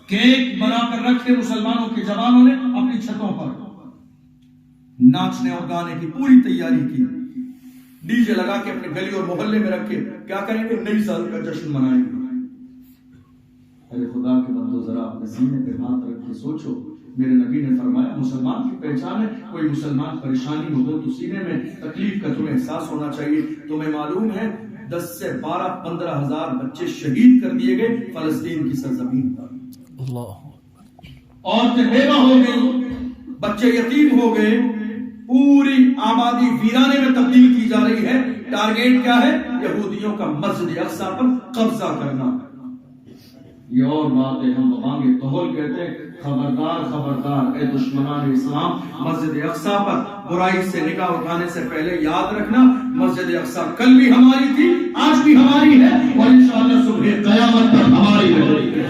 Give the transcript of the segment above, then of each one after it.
Cake بنا کر رکھے مسلمانوں کے جوانوں نے اپنی چھتوں پر، ناچنے اور گانے کی پوری تیاری کی، ڈی جے لگا کے اپنے گلی اور محلے میں رکھ کے کیا کریں گے؟ نئی سال کا جشن منائیں گے۔ ارے خدا کے بندو، ذرا اپنے سینے پہ ہاتھ رکھ کے سوچو، میرے نبی نے فرمایا مسلمان کی پہچان ہے، کوئی مسلمان پریشانی ہو تو سینے میں تکلیف کا تمہیں احساس ہونا چاہیے۔ تمہیں معلوم ہے 10 سے 12-15 ہزار بچے شہید کر دیے گئے فلسطین کی سرزمین پر، عورتیں بیوہ ہو گئی، بچے یتیم ہو گئے، پوری آبادی ویرانے میں تبدیل کی جا رہی ہے۔ ٹارگیٹ کیا ہے؟ یہودیوں کا مسجد اقصی پر قبضہ کرنا۔ یہ اور بات ہے، ہم بابانگے توہل کہتے ہیں، خبردار خبردار اے دشمنان اسلام، مسجد اقصی پر برائی سے نگاہ اٹھانے سے پہلے یاد رکھنا مسجد اقصی کل بھی ہماری تھی، آج بھی ہماری ہے، اور انشاءاللہ صبح قیامت تک ہماری رہے گی۔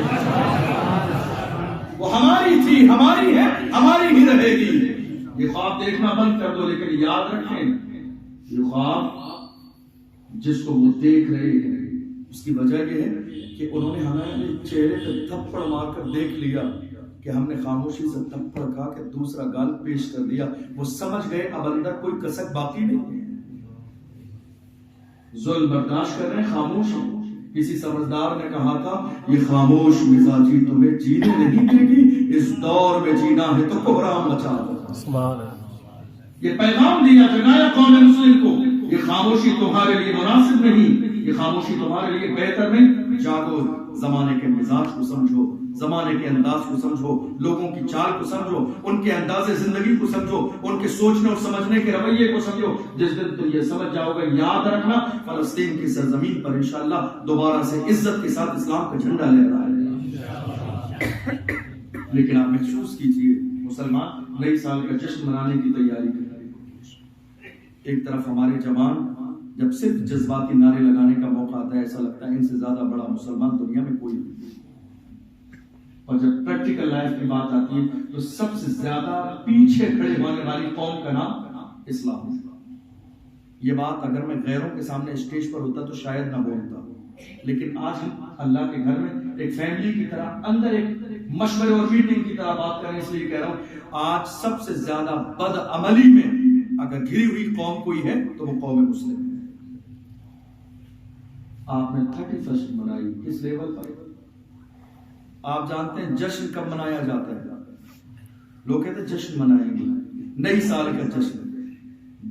وہ ہماری تھی، ہماری ہے، ہماری ہی رہے گی۔ یہ خواب دیکھنا بند کر دو، لیکن یاد رکھیں یہ خواب جس کو وہ دیکھ رہے ہیں اس کی وجہ یہ ہے کہ انہوں نے ہمارے چہرے پہ تھپڑ مار کر دیکھ لیا کہ ہم نے خاموشی سے تھپڑ کھا کے دوسرا گال پیش کر دیا۔ وہ سمجھ گئے اب اندر کوئی کسک باقی نہیں ہے، ظلم برداشت کر رہے ہیں، خاموش ہیں۔ کسی سمجھدار نے کہا تھا یہ خاموش مزاجی تمہیں جینے نہیں دے گی، اس دور میں جینا ہے تو کوہرام مچا دو۔ یہ پیغام دیا جگایا قوم مسلم کو، یہ خاموشی تمہارے لیے مناسب نہیں، یہ خاموشی تمہارے لیے بہتر نہیں۔ جاگو، زمانے کے مزاج کو سمجھو، زمانے کے انداز کو سمجھو، لوگوں کی چال کو سمجھو، ان کے انداز زندگی کو سمجھو، ان کے سوچنے اور سمجھنے کے رویے کو سمجھو۔ جس دن تم یہ سمجھ جاؤ گے، یاد رکھنا فلسطین کی سرزمین پر انشاءاللہ دوبارہ سے عزت کے ساتھ اسلام کا جھنڈا لہرائے گا۔ لیکن آپ محسوس کیجئے، مسلمان نئی سال کا جشن منانے کی تیاری کر رہے ہیں، ایک طرف ہمارے جوان جب صرف جذباتی نعرے لگانے کا موقع آتا ہے ایسا لگتا ہے ان سے زیادہ بڑا مسلمان دنیا میں کوئی نہیں، اور جب پریکٹیکل لائف کی بات آتی ہے تو سب سے زیادہ پیچھے کھڑے ہونے والی قوم کا نام اسلام ہے۔ یہ بات اگر میں غیروں کے سامنے اسٹیج پر ہوتا تو شاید نہ بولتا، لیکن آج ہم اللہ کے گھر میں ایک فیملی کی طرح اندر ایک مشورے اور میٹنگ کی طرح بات کریں، اس لیے کہہ رہا ہوں آج سب سے زیادہ بد عملی میں اگر گھری ہوئی قوم کوئی ہے تو وہ قوم مسلم ہے۔ آپ نے 31 منائی کس لیول پر؟ آپ جانتے ہیں جشن کب منایا جاتا ہے؟ لوگ کہتے ہیں جشن منائیں گے، نئی سال کا جشن۔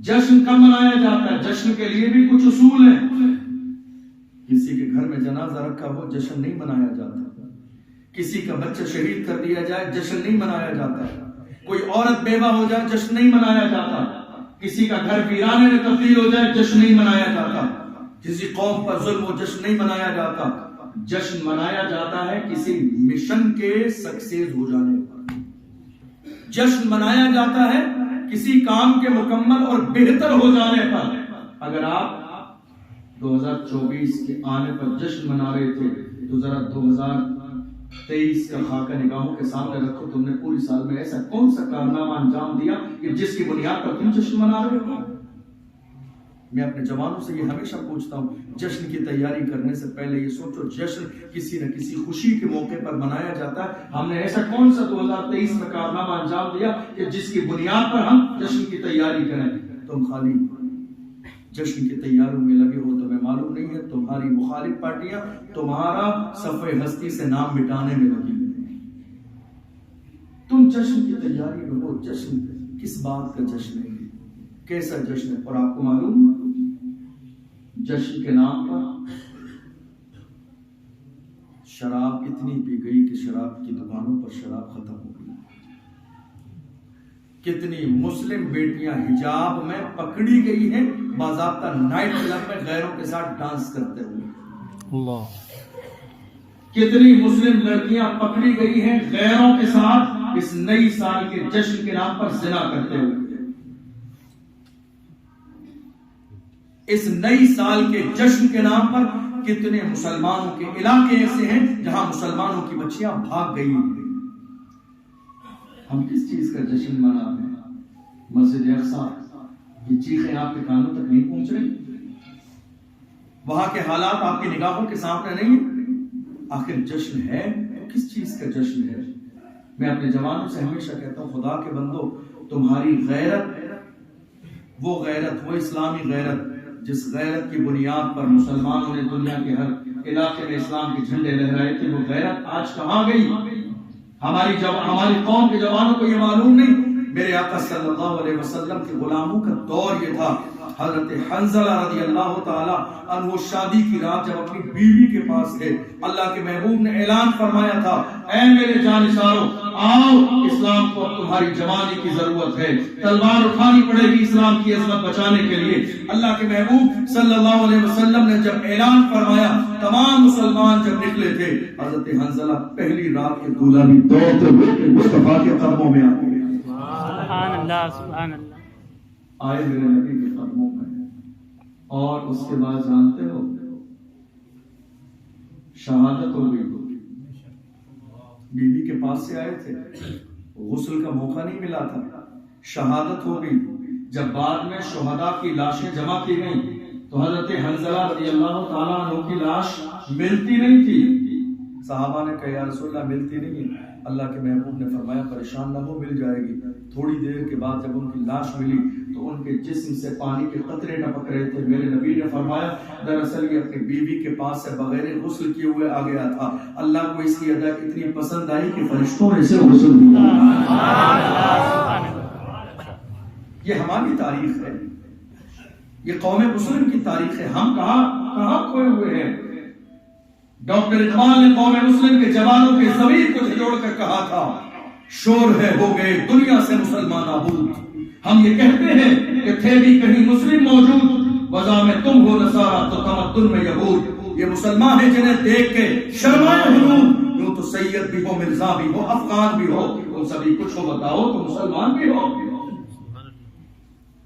جشن کب منایا جاتا ہے؟ جشن کے لیے بھی کچھ اصول ہیں۔ کسی کے گھر میں جنازہ رکھا ہو جشن نہیں منایا جاتا، کسی کا بچہ شہید کر دیا جائے جشن نہیں منایا جاتا، کوئی عورت بیوہ ہو جائے جشن نہیں منایا جاتا، کسی کا گھر ویرانے میں تبدیل ہو جائے جشن نہیں منایا جاتا، کسی قوم پر ظلم ہو جشن نہیں منایا جاتا۔ جشن منایا جاتا ہے کسی مشن کے سکسیس ہو جانے پر، جشن منایا جاتا ہے کسی کام کے مکمل اور بہتر ہو جانے پر۔ اگر آپ 2024 کے آنے پر جشن منا رہے تھے تو ذرا 2023 کا خاکہ نگاہوں کے سامنے رکھو، تم نے پوری سال میں ایسا کون سا کارنامہ انجام دیا کہ جس کی بنیاد پر تم جشن منا رہے ہو؟ میں اپنے جوانوں سے یہ ہمیشہ پوچھتا ہوں، جشن کی تیاری کرنے سے پہلے یہ سوچو جشن کسی نہ کسی خوشی کے موقع پر منایا جاتا ہے، ہم نے ایسا کون سا 2023 میں کارنامہ انجام دیا کہ جس کی بنیاد پر ہم جشن کی تیاری کریں؟ تم خالی جشن کی تیاریوں میں لگے ہو، تمہیں معلوم نہیں ہے تمہاری مخالف پارٹیاں تمہارا صفحہ ہستی سے نام مٹانے میں لگی ہیں۔ تم جشن کی تیاری میں ہو، جشن کس بات کا جشن ہے، کیسا جشن ہے؟ اور آپ کو معلوم جشن کے نام پر شراب اتنی پی گئی کہ شراب کی دکانوں پر شراب ختم ہو گئی۔ کتنی مسلم بیٹیاں حجاب میں پکڑی گئی ہیں باضابطہ نائٹ کلب میں غیروں کے ساتھ ڈانس کرتے ہوئے۔ اللہ، کتنی مسلم لڑکیاں پکڑی گئی ہیں غیروں کے ساتھ اس نئی سال کے جشن کے نام پر زنا کرتے ہوئے۔ اس نئی سال کے جشن کے نام پر کتنے مسلمانوں کے علاقے ایسے ہیں جہاں مسلمانوں کی بچیاں بھاگ گئی ہیں۔ ہم کس چیز کا جشن منا رہے ہیں؟ مسجد اقصی کی چیخیں آپ کے کانوں تک نہیں پہنچ رہی؟ وہاں کے حالات آپ کی نگاہوں کے سامنے نہیں ہیں؟ آخر جشن ہے تو کس چیز کا جشن ہے؟ میں اپنے جوانوں سے ہمیشہ کہتا ہوں خدا کے بندو تمہاری غیرت وہ اسلامی غیرت جس غیرت کی بنیاد پر مسلمانوں نے دنیا کے ہر علاقے میں اسلام کے جھنڈے لہرائے تھے، وہ غیرت آج کہاں گئی؟ ہماری قوم کے جوانوں کو یہ معلوم نہیں۔ میرے آقا صلی اللہ علیہ وسلم کے غلاموں کا دور یہ تھا۔ حضرت حنظلہ رضی اللہ تعالی عنہ شادی کی رات جب اپنی بیوی کے پاس تھے، اللہ کے محبوب نے اعلان فرمایا تھا، اے میرے جانشاروں آؤ، اسلام کو اب تمہاری جوانی کی ضرورت ہے، تلوار اٹھانی پڑے گی اسلام کی عظمت بچانے کے لیے۔ اللہ کے محبوب صلی اللہ علیہ وسلم نے جب اعلان فرمایا، تمام مسلمان جب نکلے تھے، حضرت حنظلہ پہلی رات کے دولہا بھی دوڑتے ہوئے مصطفیٰ کے قدموں میں آ گئے۔ سبحان اللہ سبحان اللہ، آئے میرے نبی کے قدموں میں، اور اس کے بعد جانتے ہو شہادت ہو گئی۔ بیوی کے پاس سے آئے تھے، غسل کا موقع نہیں ملا تھا، شہادت ہو گئی۔ جب بعد میں شہداء کی لاشیں جمع کی گئیں تو حضرت حنظلہ رضی اللہ تعالیٰ عنہ کی لاش ملتی نہیں تھی۔ صحابہ نے کہا یا رسول اللہ ملتی نہیں ہے۔ اللہ کے محبوب نے فرمایا پریشان نہ ہو، مل جائے گی۔ تھوڑی دیر کے بعد جب ان کی لاش ملی تو ان کے جسم سے پانی کے قطرے ٹپک رہے تھے۔ میرے نبی نے فرمایا دراصل یہ اپنی بیوی کے پاس سے بغیر غسل کیے ہوئے آ گیا تھا، اللہ کو اس کی ادا اتنی پسند آئی کہ فرشتوں نے اسے غسل دیا۔ یہ ہماری تاریخ ہے، یہ قوم مسلم کی تاریخ ہے۔ ہم کہاں کھوئے ہوئے ہیں؟ ڈاکٹر اقبال نے قوم مسلم کے جوانوں کے ضمیر کو جھنجھوڑ کر کہا تھا، شور ہے ہو گئے دنیا سے مسلمان آبود۔ ہم یہ کہتے ہیں کہ تھے بھی کہیں مسلم موجود، وضع میں تم ہو نصارہ تو تمدن میں یہود۔ یہ مسلمان ہیں جنہیں دیکھ کے شرمائے حدود، یوں تو سید بھی ہو، مرزا بھی ہو، افغان بھی ہو، تم سبھی کچھ ہو بتاؤ تو مسلمان بھی ہو۔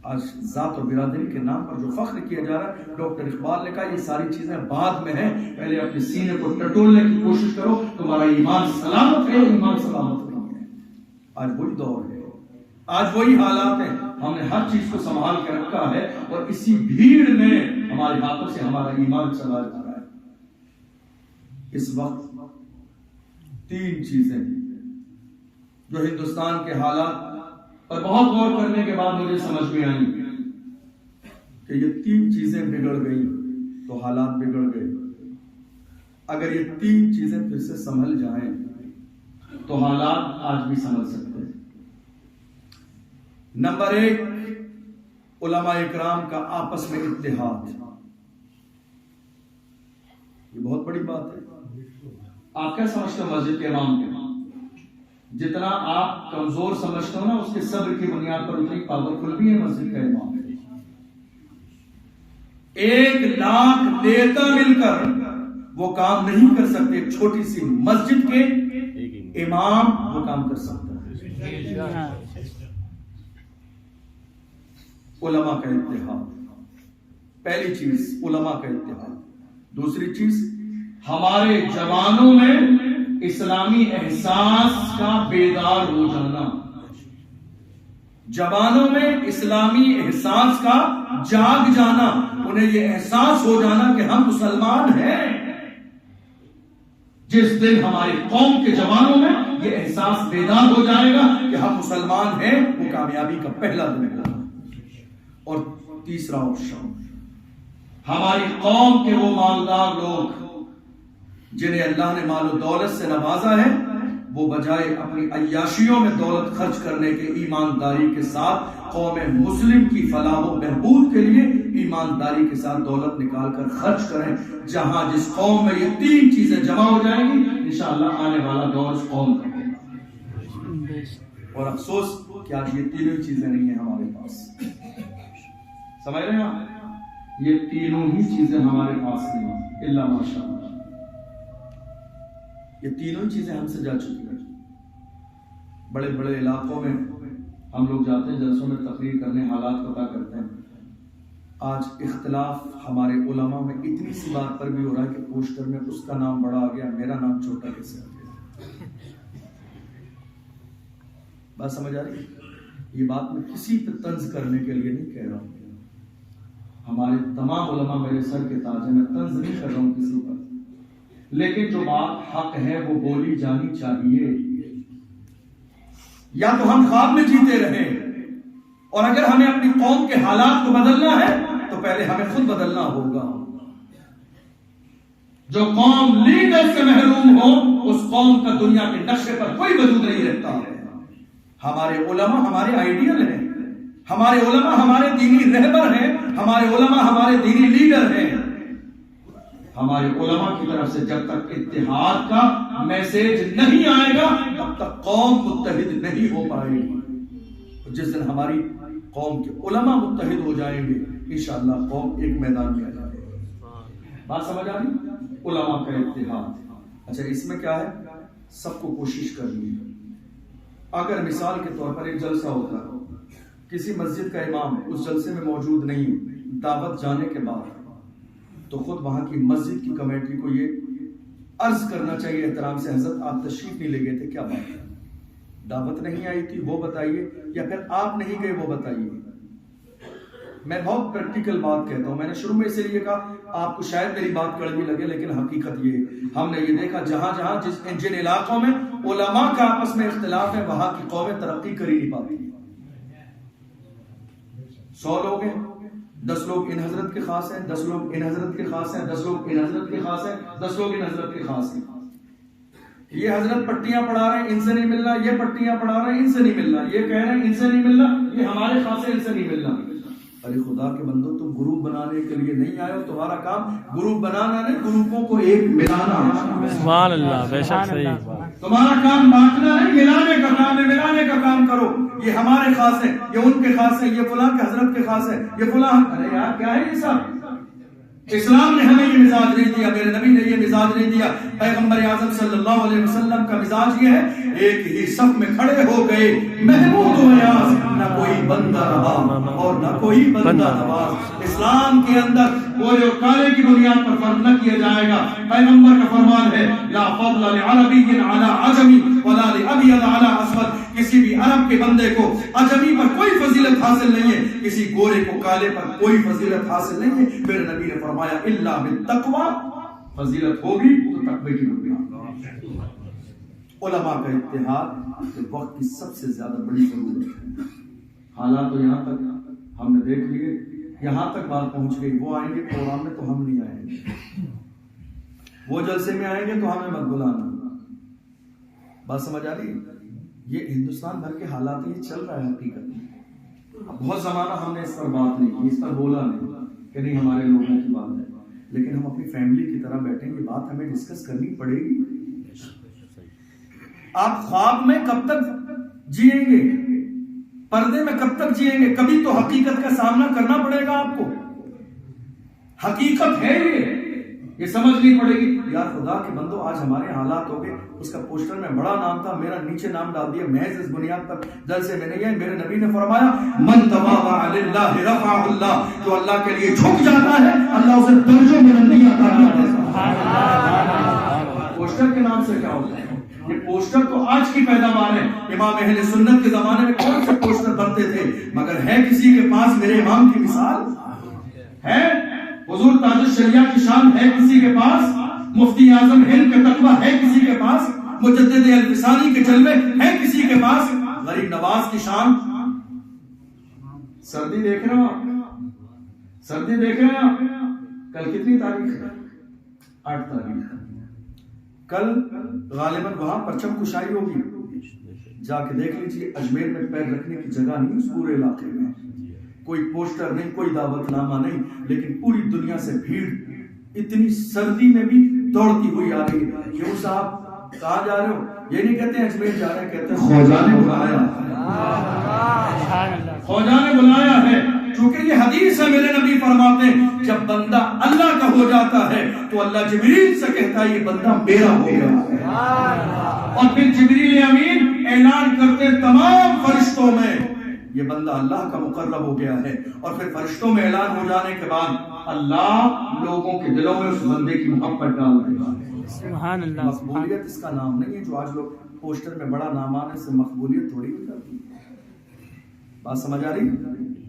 آج ذات اور برادری کے نام پر جو فخر کیا جا رہا ہے، ڈاکٹر اقبال نے کہا یہ ساری چیزیں بعد میں ہیں، پہلے اپنے سینے کو ٹٹولنے کی کوشش کرو، تمہارا ایمان سلامت ہے، ایمان سلامت نہیں ہے۔ آج وہی دور ہے، آج وہی حالات ہیں، ہم نے ہر چیز کو سنبھال کے رکھا ہے اور اسی بھیڑ میں ہمارے ہاتھوں سے ہمارا ایمان چلا جا رہا ہے۔ اس وقت تین چیزیں جو ہندوستان کے حالات اور بہت غور کرنے کے بعد مجھے سمجھ میں آئی کہ یہ تین چیزیں بگڑ گئی تو حالات بگڑ گئے۔ اگر یہ تین چیزیں پھر سے سنبھل جائیں تو حالات آج بھی سنبھل سکتے ہیں۔ نمبر ایک، علماء اکرام کا آپس میں اتحاد، یہ بہت بڑی بات ہے۔ آپ کیا سمجھتے ہیں مسجد کے امام کے؟ جتنا آپ کمزور سمجھتے ہو نا، اس کے صبر کی بنیاد پر اتنی پاورفل بھی ہے مسجد کا امام۔ 1,00,000 نیتا مل کر وہ کام نہیں کر سکتے، ایک چھوٹی سی مسجد کے امام وہ کام کر سکتا ہے۔ علماء کا اتحاد، پہلی چیز علماء کا اتحاد۔ دوسری چیز ہمارے جوانوں میں اسلامی احساس کا بیدار ہو جانا، جوانوں میں اسلامی احساس کا جاگ جانا، انہیں یہ احساس ہو جانا کہ ہم مسلمان ہیں۔ جس دن ہماری قوم کے جوانوں میں یہ احساس بیدار ہو جائے گا کہ ہم مسلمان ہیں، وہ کامیابی کا پہلا دن ہے۔ اور تیسرا آپشن، ہماری قوم کے وہ مالدار لوگ جنہیں اللہ نے مال و دولت سے نوازا ہے، وہ بجائے اپنی عیاشیوں میں دولت خرچ کرنے کے ایمانداری کے ساتھ قوم مسلم کی فلاح و بہبود کے لیے ایمانداری کے ساتھ دولت نکال کر خرچ کریں۔ جہاں جس قوم میں یہ تین چیزیں جمع ہو جائیں گی، انشاءاللہ آنے والا دور اس قوم کا ہے۔ اور افسوس کہ آج یہ تینوں چیزیں نہیں ہیں ہمارے پاس۔ سمجھ رہے ہیں آپ؟ یہ تینوں ہی چیزیں ہمارے پاس نہیں ہیں، الا ماشاءاللہ۔ یہ تینوں چیزیں ہم سے جا چکی ہیں۔ بڑے بڑے علاقوں میں ہم لوگ جاتے ہیں، جلسوں میں تقریر کرنے، حالات پتہ کرتے ہیں۔ آج اختلاف ہمارے علماء میں اتنی سی بات پر بھی ہو رہا ہے کہ پوسٹر میں اس کا نام بڑا آ گیا، میرا نام چھوٹا کیسے آ گیا؟ بات سمجھ آ رہی ہے؟ یہ بات میں کسی پہ طنز کرنے کے لیے نہیں کہہ رہا ہوں، ہمارے تمام علماء میرے سر کے تاج ہیں، میں طنز نہیں کر رہا ہوں کسی پر۔ لیکن جو بات حق ہے وہ بولی جانی چاہیے. یا تو ہم خواب میں جیتے رہیں، اور اگر ہمیں اپنی قوم کے حالات کو بدلنا ہے تو پہلے ہمیں خود بدلنا ہوگا. جو قوم لیڈر سے محروم ہو اس قوم کا دنیا کے نقشے پر کوئی وجود نہیں رہتا ہے. ہمارے علماء ہمارے آئیڈیل ہیں، ہمارے علماء ہمارے دینی رہبر ہیں، ہمارے علماء ہمارے دینی لیڈر ہیں. ہمارے علماء کی طرف سے جب تک اتحاد کا میسج نہیں آئے گا تب تک قوم متحد نہیں ہو پائے گی. جس دن ہماری قوم کے علماء متحد ہو جائیں گے انشاءاللہ قوم ایک میدان میں آ جائے گی. بات سمجھ آ رہی؟ علماء کا اتحاد. اچھا اس میں کیا ہے؟ سب کو کوشش کرنی ہے. اگر مثال کے طور پر ایک جلسہ ہوتا ہے، کسی مسجد کا امام اس جلسے میں موجود نہیں، دعوت جانے کے بعد تو خود وہاں کی مسجد کی کمیٹی کو یہ عرض کرنا چاہیے احترام سے، حضرت آپ تشریف نہیں لے گئے تھے، کیا بات ہے؟ دعوت نہیں آئی تھی وہ بتائیے، یا پھر آپ نہیں گئے وہ بتائیے. میں بہت پریکٹیکل بات کہتا ہوں. میں نے شروع میں اس لیے کہا آپ کو شاید میری بات کڑوی لگے، لیکن حقیقت یہ ہم نے یہ دیکھا جہاں جن علاقوں میں علماء کا آپس میں اختلاف ہے وہاں کی قومیں ترقی کر ہی نہیں پاتی. 100 لوگ ہیں، 10 لوگ ان حضرت کے خاص ہیں، 10 لوگ ان حضرت کے خاص ہیں، 10 لوگ ان حضرت کے خاص ہیں، 10 لوگ ان حضرت کے خاص ہیں. یہ حضرت پٹیاں پڑھا رہے ہیں ان سے نہیں ملنا، یہ پٹیاں پڑھا رہے ہیں ان سے نہیں ملنا، یہ کہہ رہے ہیں ان سے نہیں ملنا، یہ ہمارے خاص ہیں ان سے نہیں ملنا. ارے خدا کے بندو تم گروپ بنانے کے لیے نہیں آئے ہو، تمہارا کام گروپ بنانا نہیں، گروپوں کو ایک ملانا ہے. سبحان اللہ، بے شک صحیح. تمہارا کام بانٹنا ہے، ملانے کا کام ہے، ملانے کا کام کرو. یہ ہمارے خاص ہیں، یہ ان کے خاص ہیں، یہ فلاں کے حضرت کے خاص ہیں، یہ فلاں. ارے یار کیا ہے یہ سب؟ اسلام نے ہمیں یہ مزاج نہیں دیا، میرے نبی نے یہ مزاج نہیں دیا. پیغمبر اعظم صلی اللہ علیہ وسلم کا مزاج یہ ہے، ایک ہی صف میں کھڑے ہو گئے محمود و ایاز، نہ کوئی بندہ رہا اور نہ کوئی بندہ نواز. اسلام کے اندر گورے اور کالے کی بنیاد پر فرق نہ کیا جائے گا. پیغمبر کا فرمان ہے لا فضل لعربی علی عجمی ولا لابیض علی اسود. کسی بھی عرب کے بندے کو عجمی پر کوئی فضیلت حاصل نہیں ہے، کسی گورے کو کالے پر کوئی فضیلت حاصل نہیں ہے. میرے نبی نے فرمایا الا بالتقوی، فضیلت ہوگی تو تقوی کی ہوگی. علماء کا اتحاد وقت کی سب سے زیادہ بڑی ضرورت ہے. حالات تو یہاں تک ہم نے دیکھ لیے، یہاں تک بات پہنچ گئی. وہ آئیں گے پروگرام میں تو ہم نہیں آئیں گے، وہ جلسے میں آئیں گے تو ہمیں مت بلانا. بات سمجھ آ رہی؟ یہ ہندوستان بھر کے حالات یہ چل رہا ہے. حقیقت بہت زمانہ ہم نے اس پر بات نہیں کی، اس پر بولا نہیں کہ نہیں ہمارے لوگوں کی بات ہے، لیکن ہم اپنی فیملی کی طرح بیٹھیں، یہ بات ہمیں ڈسکس کرنی پڑے گی. آپ خواب میں کب تک جیئیں گے، پردے میں کب تک جیئیں گے؟ کبھی تو حقیقت کا سامنا کرنا پڑے گا آپ کو. حقیقت ہے یہ سمجھنی پڑے گی. یار خدا کے بندو آج ہمارے حالات ہو گئے، اس کا پوسٹر میں بڑا نام تھا، میرا نیچے نام ڈال دیا محض اس بنیاد پر جلسے میں نہیں ہے. میرے نبی نے فرمایا من تواضع للہ رفعہ اللہ، جو اللہ کے لیے جھک جاتا ہے اللہ اسے درجوں میں بلندی عطا کرتا ہے. پوسٹر کے نام سے کیا ہوتا ہے؟ یہ پوسٹر تو آج کی پیداوار ہے. امام اہل سنت کے زمانے میں کون سے پوسٹر بنتے تھے، مگر ہے کسی کے پاس میرے امام کی مثال ہے؟ حضور تاج الشریعہ کی شان ہے کسی کے پاس؟ مفتی اعظم ہند کا تقویٰ ہے کسی کے پاس؟ مجدد الفسانی کے جلوے ہے کسی کے پاس؟ غریب نواز کی شان. سردی دیکھ رہے ہو آپ؟ سردی دیکھ رہے ہیں آپ؟ کل کتنی تاریخ ہے؟ 8 تاریخ. کل غالباً وہاں پرچم کشائی ہوگی، جا کے دیکھ لیجیے. اجمیر میں پیر رکھنے کی جگہ نہیں اس پورے علاقے میں، کوئی پوسٹر نہیں، کوئی دعوت نامہ نہیں، لیکن پوری دنیا سے بھیڑ اتنی سردی میں بھی دوڑتی ہوئی آ رہی ہے. کیوں صاحب کہاں جا رہے ہو؟ یہ نہیں کہتے ہیں اجمیر جا رہے ہیں، کہتے ہیں خواجہ نے بلایا ہے، خواجہ نے بلایا ہے. چونکہ یہ حدیث ہے، میرے نبی فرماتے ہیں جب بندہ اللہ کا ہو جاتا ہے تو اللہ جبریل سے کہتا ہے یہ بندہ میرا ہو گیا ہے، اور پھر جبریل امین اعلان کرتے تمام فرشتوں میں یہ بندہ اللہ کا مقرب ہو گیا ہے. اور پھر فرشتوں میں اعلان ہو جانے کے بعد اللہ لوگوں کے دلوں میں اس بندے کی محبت ڈال دیتا ہے. سبحان اللہ. مقبولیت اس کا نام نہیں ہے جو آج لوگ پوسٹر میں بڑا نام آنے سے مقبولیت تھوڑی ہو جاتی ہے. بات سمجھ آ رہی؟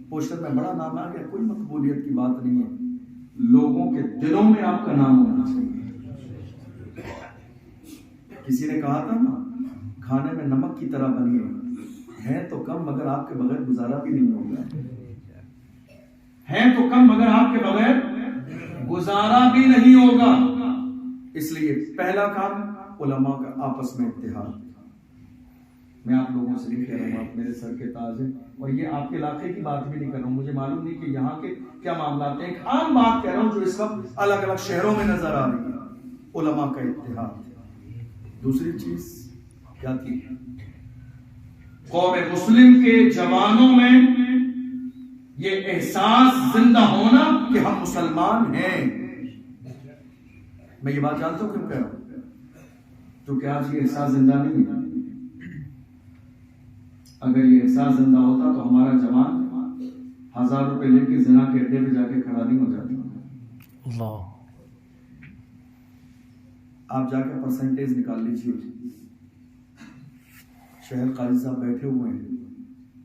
پوسٹر میں بڑا نام آ گیا، کوئی مقبولیت کی بات نہیں ہے. لوگوں کے دلوں میں آپ کا نام ہونا چاہیے. کسی نے کہا تھا نا کھانے میں نمک کی طرح بنی ہے تو کم مگر آپ کے بغیر گزارا بھی نہیں ہوگا، ہے تو کم مگر آپ کے بغیر گزارا بھی نہیں ہوگا۔ اس لیے پہلا کام علماء کا آپس میں اتحاد۔ میں آپ لوگوں سے نہیں کہہ رہا ہوں، آپ میرے سر کے تاج ہیں، اور یہ آپ کے علاقے کی بات بھی نہیں کر رہا ہوں، مجھے معلوم نہیں کہ یہاں کے کیا معاملات ہیں، ایک عام بات کہہ رہا ہوں جو اس وقت الگ الگ شہروں میں نظر آ رہی ہے، علماء کا اتحاد۔ دوسری چیز کیا تھی؟ قوم مسلم کے جوانوں میں یہ احساس زندہ ہونا کہ ہم مسلمان ہیں۔ میں یہ بات جانتا ہوں کیوں کہہ رہا ہوں، کیونکہ آج یہ احساس زندہ نہیں ہے۔ اگر یہ احساس زندہ ہوتا تو ہمارا جوان 1000 روپے لے کے زنا کے اڈے پہ جا کے کھڑا نہیں ہو جاتا۔ اللہ، آپ جا کے پرسنٹیج نکال لیجیے، شہر قاضی صاحب بیٹھے ہوئے ہیں،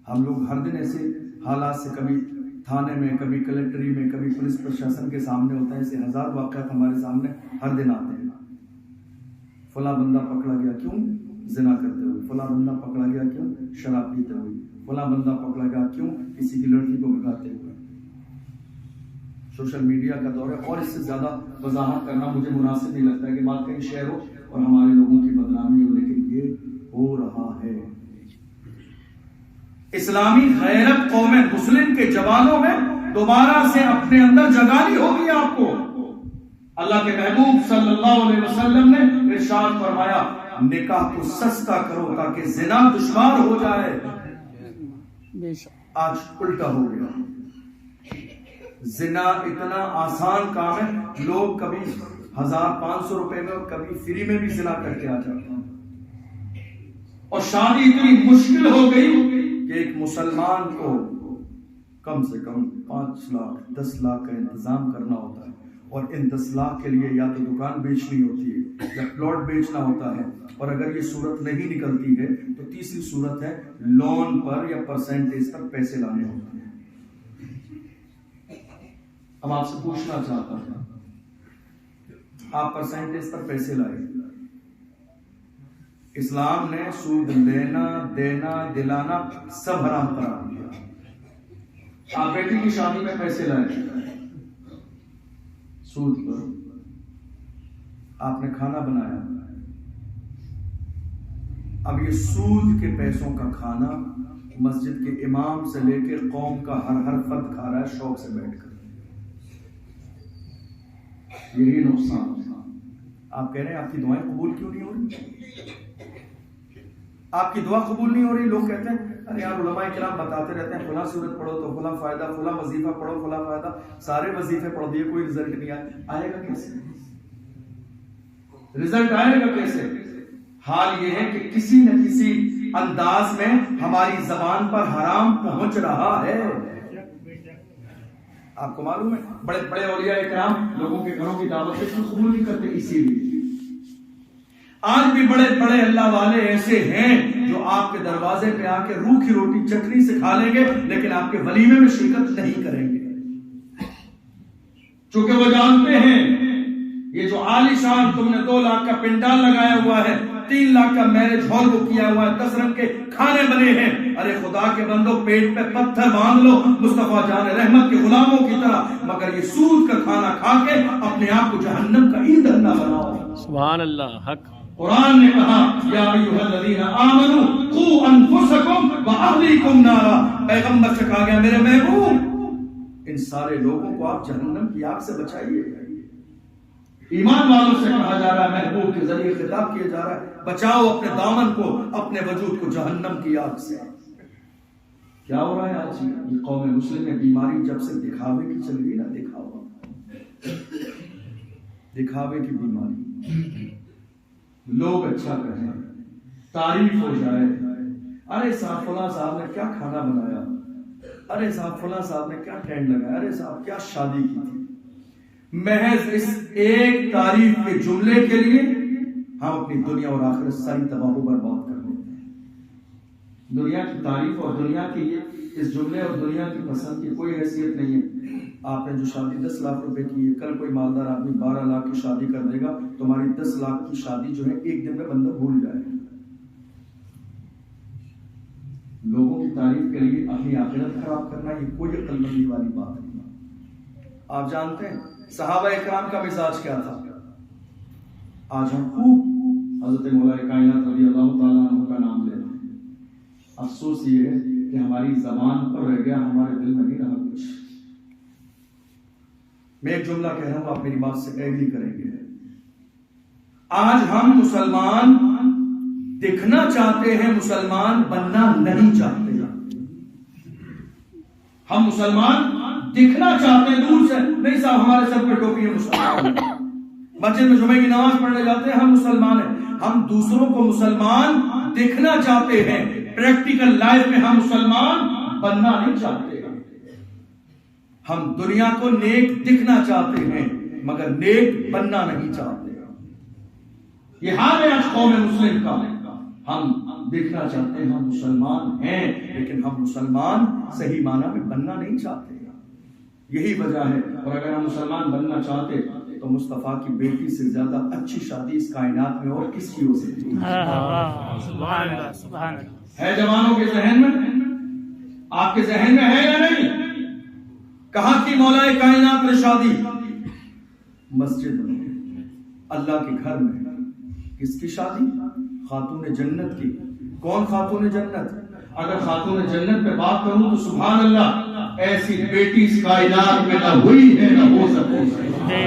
ہم لوگ ہر دن ایسے حالات سے کبھی تھانے میں، کبھی کلیکٹری میں، کبھی پولیس پرشاسن کے سامنے ہوتا ہے، ایسے 1000 واقعات ہمارے سامنے ہر دن آتے ہیں۔ فلاں بندہ پکڑا گیا کیوں؟ زنا کرتے ہوئے۔ فلاں بندہ پکڑا گیا کیوں؟ شراب پیتے ہوئے۔ فلاں بندہ پکڑا گیا کیوں؟ کسی کی لڑکی کو بھگاتے ہوئے۔ سوشل میڈیا کا دور ہے، اور اس سے زیادہ وضاحت کرنا مجھے مناسب نہیں لگتا ہے کہ بات کہیں شہر ہو اور ہمارے لوگوں کی بدنامی ہو، لیکن یہ ہو رہا ہے۔ اسلامی غیرت قوم مسلم کے جوانوں میں دوبارہ سے اپنے اندر جگانی ہوگی آپ کو۔ اللہ کے محبوب صلی اللہ علیہ وسلم نے ارشاد فرمایا نکاح کو سستا کرو تاکہ زنا دشوار ہو جائے۔ آج الٹا ہو گیا، زنا اتنا آسان کام ہے، لوگ کبھی 1500 روپے میں اور کبھی فری میں بھی زنا کر کے آ جاتے ہیں، اور شادی اتنی مشکل ہو گئی کہ ایک مسلمان کو کم سے کم 5 لاکھ 10 لاکھ کا انتظام کرنا ہوتا ہے، اور ان 10 لاکھ کے لیے یا تو دکان بیچنی ہوتی ہے یا پلاٹ بیچنا ہوتا ہے، اور اگر یہ صورت نہیں نکلتی ہے تو تیسری صورت ہے لون پر یا پرسنٹیج پر پیسے لانے ہوتے ہیں۔ اب آپ سے پوچھنا چاہتا ہوں، آپ پرسنٹیج پر پیسے لائے، اسلام نے سود لینا دینا دلانا سب حرام قرار دیا۔ آپ بیٹی کی شادی میں پیسے لائے سود پر، آپ نے کھانا بنایا، اب یہ سود کے پیسوں کا کھانا مسجد کے امام سے لے کے قوم کا ہر فرد کھا رہا ہے شوق سے بیٹھ کر۔ یہی نقصان۔ آپ کہہ رہے ہیں آپ کی دعائیں قبول کیوں نہیں ہو رہی؟ آپ کی دعا قبول نہیں ہو رہی، لوگ کہتے ہیں ارے یار علماء کرام بتاتے رہتے ہیں فلاں سورت پڑھو تو فلاں فائدہ، فلاں وظیفہ پڑھو فلاں فائدہ، سارے وظیفے پڑھ دیے کوئی رزلٹ نہیں آئے گا کیسے؟ رزلٹ آئے گا کیسے؟ حال یہ ہے کہ کسی نہ کسی انداز میں ہماری زبان پر حرام پہنچ رہا ہے۔ آپ کو معلوم ہے بڑے بڑے اولیاء کرام لوگوں کے گھروں کی دعوتیں قبول نہیں کرتے، اسی لیے آج بھی بڑے بڑے اللہ والے ایسے ہیں جو آپ کے دروازے پہ آ کے روکھی روٹی چٹنی سے کھا لیں گے لیکن آپ کے ولیمے میں شرکت نہیں کریں گے، چونکہ وہ جانتے ہیں یہ جو عالی شان تم نے 2 لاکھ کا پنڈال لگایا ہوا ہے، 3 لاکھ کا میرج ہال بک کیا ہوا ہے، 10 رنگ کے کھانے بنے ہیں، ارے خدا کے بندو پیٹ پہ پتھر باندھ لو مصطفیٰ جان رحمت کے غلاموں کی طرح، مگر یہ سود کا کھانا کھا کے اپنے آپ کو جہنم کا ایندھن نہ بناؤ۔ سبحان اللہ، حق۔ قرآن نے کہا یا ایھا الذین آمنوا قوا انفسکم واہلیکم نارا، پیغمبر سے کہا گیا میرے محبوب ان سارے لوگوں کو آپ جہنم کی آگ سے بچائیے۔ ایمان والوں سے کہا جا رہا ہے، محبوب کے ذریعے خطاب کیا جا رہا ہے بچاؤ اپنے دامن کو، اپنے وجود کو جہنم کی آگ سے۔ کیا ہو رہا ہے آج یہ قوم مسلم میں بیماری جب سے دکھاوے کی چل گئی نا، دکھاوے کی بیماری، لوگ اچھا کہیں، تعریف ہو جائے، ارے صاحب فلاں صاحب نے کیا کھانا بنایا، ارے صاحب فلاں صاحب نے کیا ٹینٹ لگایا، ارے صاحب کیا شادی کی تھی، محض اس ایک تعریف کے جملے کے لیے ہم اپنی دنیا اور آخرت ساری تباہ و برباد کر دیتے ہیں۔ دنیا کی تعریف اور دنیا کی اس جملے اور دنیا کی پسند کی کوئی حیثیت نہیں ہے۔ آپ نے جو شادی 10 لاکھ روپے کی ہے، کل کوئی مالدار آدمی 12 لاکھ کی شادی کر دے گا، تمہاری 10 لاکھ کی شادی جو ہے ایک دن میں بندہ بھول جائے گا۔ لوگوں کی تعریف کے لیے اپنی آخرت خراب کرنا یہ کوئی عقل مندی والی بات نہیں۔ آپ جانتے ہیں صحابہ اکرام کا مزاج کیا تھا؟ آج ہم خوب حضرت مولا کائنات رضی اللہ تعالیٰ عنہ کا نام لیتے ہیں، افسوس یہ ہے کہ ہماری زبان پر رہ گیا، ہمارے دل میں نہیں رہا کچھ۔ میں ایک جملہ کہہ رہا ہوں، آپ میری بات سے ایگری کریں گے۔ آج ہم مسلمان دکھنا چاہتے ہیں، مسلمان بننا نہیں چاہتے۔ ہم مسلمان دکھنا چاہتے ہیں دور سے، نہیں صاحب ہمارے سر پہ ٹوپی ہے، مسلمان مسجد میں جمعے کی نماز پڑھنے جاتے ہیں، ہم مسلمان ہیں۔ ہم دوسروں کو مسلمان دکھنا چاہتے ہیں، پریکٹیکل لائف میں ہم مسلمان بننا نہیں چاہتے۔ ہم دنیا کو نیک دکھنا چاہتے ہیں مگر نیک بننا نہیں چاہتے۔ یہ حال ہے آج قوم مسلم کا، ہم دیکھنا چاہتے ہیں ہم مسلمان ہیں لیکن ہم مسلمان صحیح معنی میں بننا نہیں چاہتے۔ یہی وجہ ہے، اور اگر ہم مسلمان بننا چاہتے تو مصطفیٰ کی بیٹی سے زیادہ اچھی شادی اس کائنات میں اور کس کی ہو سکتی ہے؟ جوانوں کے ذہن میں، آپ کے ذہن میں ہے یا نہیں؟ کہاں کی مولا کائنات نے شادی؟ مسجد میں، اللہ کے گھر میں۔ کس کی شادی؟ خاتون جنت کی۔ کون خاتون جنت؟ اگر خاتون جنت پہ بات کروں تو سبحان اللہ، ایسی بیٹی اس کائنات میں نہ ہوئی ہے نہ ہو سکتی ہے،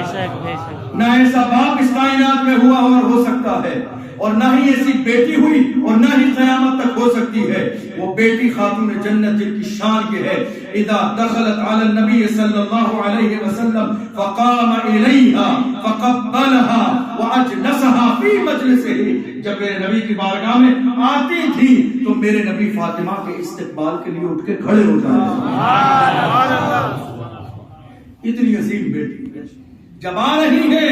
نہ ایسا باپ اس کائنات میں ہوا اور ہو سکتا ہے، اور نہ ہی ایسی بیٹی ہوئی اور نہ ہی قیامت تک ہو سکتی ہے۔ وہ بیٹی خاتون جنت جن کی شان یہ ہے، اذا دخلت علی النبی صلی اللہ علیہ وسلم فقام الیہا فقبلها واجلسها فی مجلسہ، جب میرے نبی کی بارگاہ میں آتی تھی تو میرے نبی فاطمہ کے استقبال کے لیے اٹھ کے کھڑے ہو جاتے تھے۔ اتنی عظیم بیٹی جب آ رہی ہے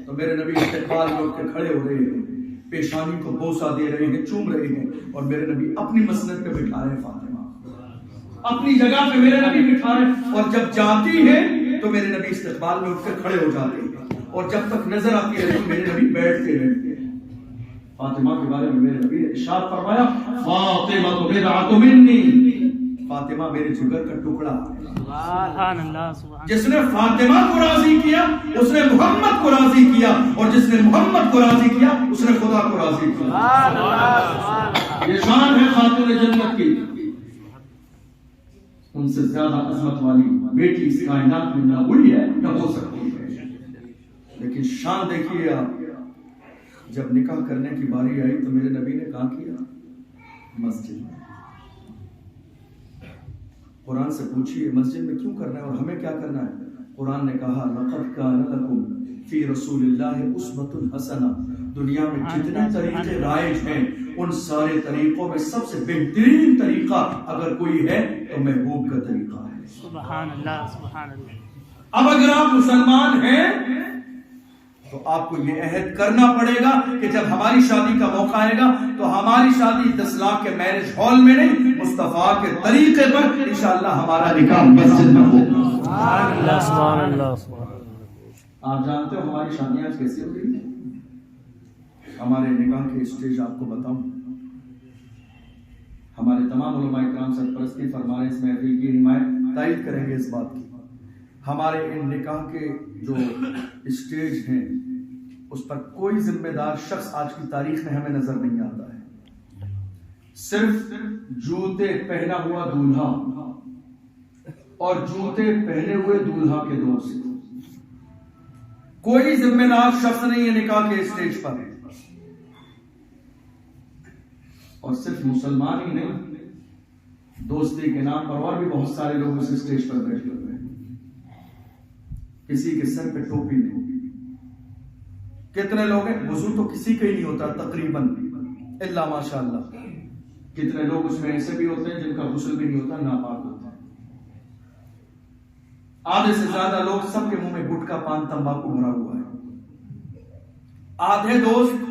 تو میرے نبی استقبال میں اٹھ کے کھڑے ہو رہے ہیں، پیشانی کو بوسہ دے رہے ہیں، چوم رہے ہیں، اور میرے نبی اپنی مسند پہ بٹھا رہے ہیں فاطمہ، اپنی جگہ پہ میرے نبی بٹھا رہے ہیں، اور جب جاتی ہے تو میرے نبی استقبال میں اٹھ کے کھڑے ہو جاتے ہیں، اور جب تک نظر آتی ہے تو میرے نبی بیٹھتے رہتے ہیں۔ فاطمہ کے بارے میں میرے نبی نے ارشاد فرمایا، فاطمہ بضعۃ منی، فاطمہ میرے جگر کا ٹکڑا ہے۔ سبحان اللہ، سبحان۔ جس نے فاطمہ کو راضی کیا اس نے محمد کو راضی کیا، اور جس نے محمد کو راضی کیا اس نے خدا کو راضی کیا۔ یہ شان ہے خاتون جنت کی۔ ان سے زیادہ عظمت والی بیٹی اس کائنات میں نہ ہوئی ہے نہ ہو سکتی ہے۔ لیکن شان دیکھیے آپ، جب نکاح کرنے کی باری آئی تو میرے نبی نے کہا کیا؟ مسجد میں۔ قرآن سے پوچھئے مسجد میں کیوں کرنا ہے اور ہمیں کیا کرنا ہے؟ قرآن نے کہا لقد کان لکم فی رسول اللہ اسوۃ حسنہ، دنیا میں جتنے طریقے رائج ہیں ان سارے طریقوں میں سب سے بہترین طریقہ اگر کوئی ہے تو محبوب کا طریقہ ہے۔ سبحان اللہ، سبحان اللہ۔ اب اگر آپ مسلمان ہیں تو آپ کو یہ عہد کرنا پڑے گا کہ جب ہماری شادی کا موقع آئے گا تو ہماری شادی 10 لاکھ کے میرج ہال میں نہیں، مصطفیٰ کے طریقے پر انشاءاللہ ہمارا نکاح مسجد میں ہوگا۔ سبحان اللہ، سبحان اللہ، سبحان اللہ۔ آپ جانتے ہو ہماری شادیاں کیسے ہو رہی ہیں؟ ہمارے نکاح کے اسٹیج آپ کو بتاؤں، ہمارے تمام علماء اکرام سرپرستی فرما رہے ہیں، اس محفل کی حمایت تائید کریں گے اس بات کی۔ ہمارے ان نکاح کے جو اسٹیج ہیں اس پر کوئی ذمہ دار شخص آج کی تاریخ میں ہمیں نظر نہیں آتا ہے، صرف جوتے پہنا ہوا دولہا اور جوتے پہنے ہوئے دولہا کے دوست، کوئی ذمہ دار شخص نہیں ہے نکاح کے اسٹیج پر۔ اور صرف مسلمان ہی نہیں، دوستی کے نام پر اور بھی بہت سارے لوگ اس اسٹیج پر بیٹھے ہوئے ہیں، کسی کے سر پہ ٹوپی نہیں۔ کتنے لوگ ہیں؟ وضو تو کسی کا ہی نہیں ہوتا تقریباً الا ماشاء اللہ۔ کتنے لوگ اس میں ایسے بھی ہوتے ہیں جن کا غسل بھی نہیں ہوتا، ناپاک ہوتا ہے۔ آدھے سے زیادہ لوگ سب کے منہ میں گٹکا، پان، تمباکو بھرا ہوا ہے۔ آدھے دوست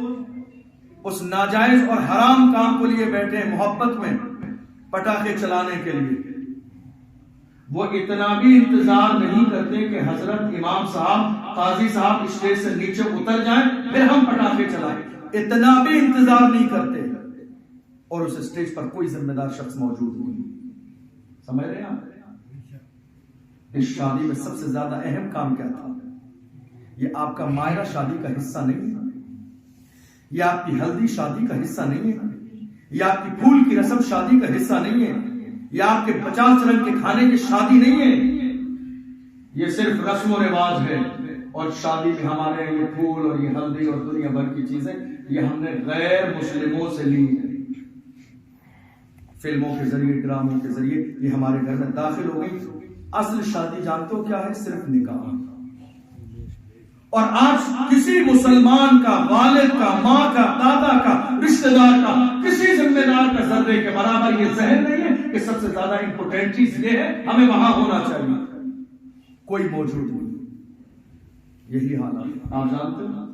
اس ناجائز اور حرام کام کو لیے بیٹھے ہیں، محبت میں پٹاخے چلانے کے لیے، وہ اتنا بھی انتظار نہیں کرتے کہ حضرت امام صاحب قاضی صاحب اسٹیج سے نیچے اتر جائیں پھر ہم پٹاخے چلائیں، اتنا بھی انتظار نہیں کرتے، اور اس اسٹیج پر کوئی ذمہ دار شخص موجود نہیں۔ سمجھ رہے ہیں آپ؟ اس شادی میں سب سے زیادہ اہم کام کیا تھا؟ یہ آپ کا مائرہ شادی کا حصہ نہیں ہے، یہ آپ کی ہلدی شادی کا حصہ نہیں ہے، یہ آپ کی پھول کی رسم شادی کا حصہ نہیں ہے، یہ آپ کے 50 رنگ کے کھانے کی شادی نہیں ہے، یہ صرف رسم و رواج ہے۔ اور شادی میں ہمارے یہ پھول اور یہ ہلدی اور دنیا بھر کی چیزیں یہ ہم نے غیر مسلموں سے لی ہیں، فلموں کے ذریعے، ڈراموں کے ذریعے یہ ہمارے گھر میں داخل ہو گئی۔ اصل شادی جانتے ہو کیا ہے؟ صرف نکاح۔ اور آج کسی مسلمان کا، والد کا، ماں کا، دادا کا، رشتہ دار کا، کسی ذمہ دار کا ذرے کے برابر یہ ذہن نہیں ہے کہ سب سے زیادہ امپورٹنٹ چیز یہ ہے ہمیں وہاں ہونا چاہیے، کوئی موجود نہیں۔ یہی حالات آپ جانتے ہیں۔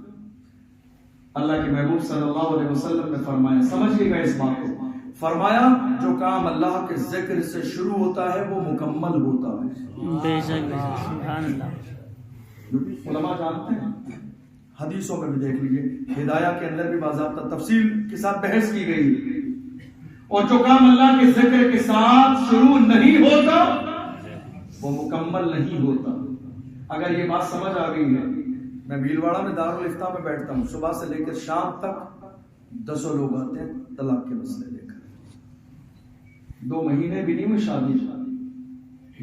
اللہ کے محبوب صلی اللہ علیہ وسلم نے فرمایا، سمجھیے گا اس بات کو، فرمایا جو کام اللہ کے ذکر سے شروع ہوتا ہے وہ مکمل ہوتا ہے۔ بے شک سبحان اللہ۔ علماء جانتے ہیں، حدیثوں میں بھی دیکھ لیجئے، ہدایہ کے اندر بھی باضابطہ تفصیل کے ساتھ بحث کی گئی ہے، اور جو کام اللہ کے ذکر کے ساتھ شروع نہیں ہوتا وہ مکمل نہیں ہوتا۔ اگر یہ بات سمجھ آ گئی ہے، میں بھیلواڑہ میں دارالافتاء میں بیٹھتا ہوں، صبح سے لے کر شام تک 10 لوگ آتے ہیں طلاق کے مسئلے لے کر، 2 مہینے بھی نہیں ہوئے شادی،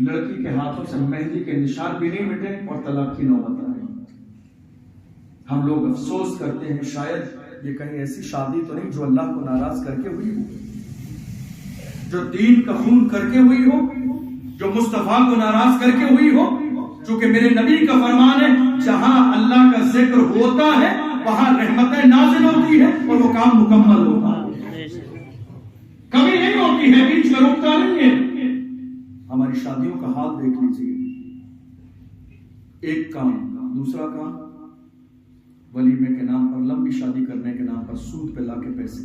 لڑکی کے ہاتھوں سے مہندی کے نشان بھی نہیں مٹے اور طلاق کی نوبت آ گئی۔ ہم لوگ افسوس کرتے ہیں شاید یہ کہیں ایسی شادی تو نہیں جو اللہ کو ناراض کر کے ہوئی ہو، جو دین کا خون کر کے ہوئی ہو، جو مصطفیٰ کو ناراض کر کے ہوئی ہو، چونکہ میرے نبی کا فرمان ہے جہاں اللہ کا ذکر ہوتا ہے وہاں رحمتیں نازل ہوتی ہے اور وہ کام مکمل ہوتا ہے، کمی نہیں ہوتی ہے، بیچ میں رکتا نہیں ہے۔ ہماری شادیوں کا حال دیکھ لیجیے، ایک کام، دوسرا کام ولیمے کے نام پر، لمبی شادی کرنے کے نام پر سود پہ لا کے پیسے،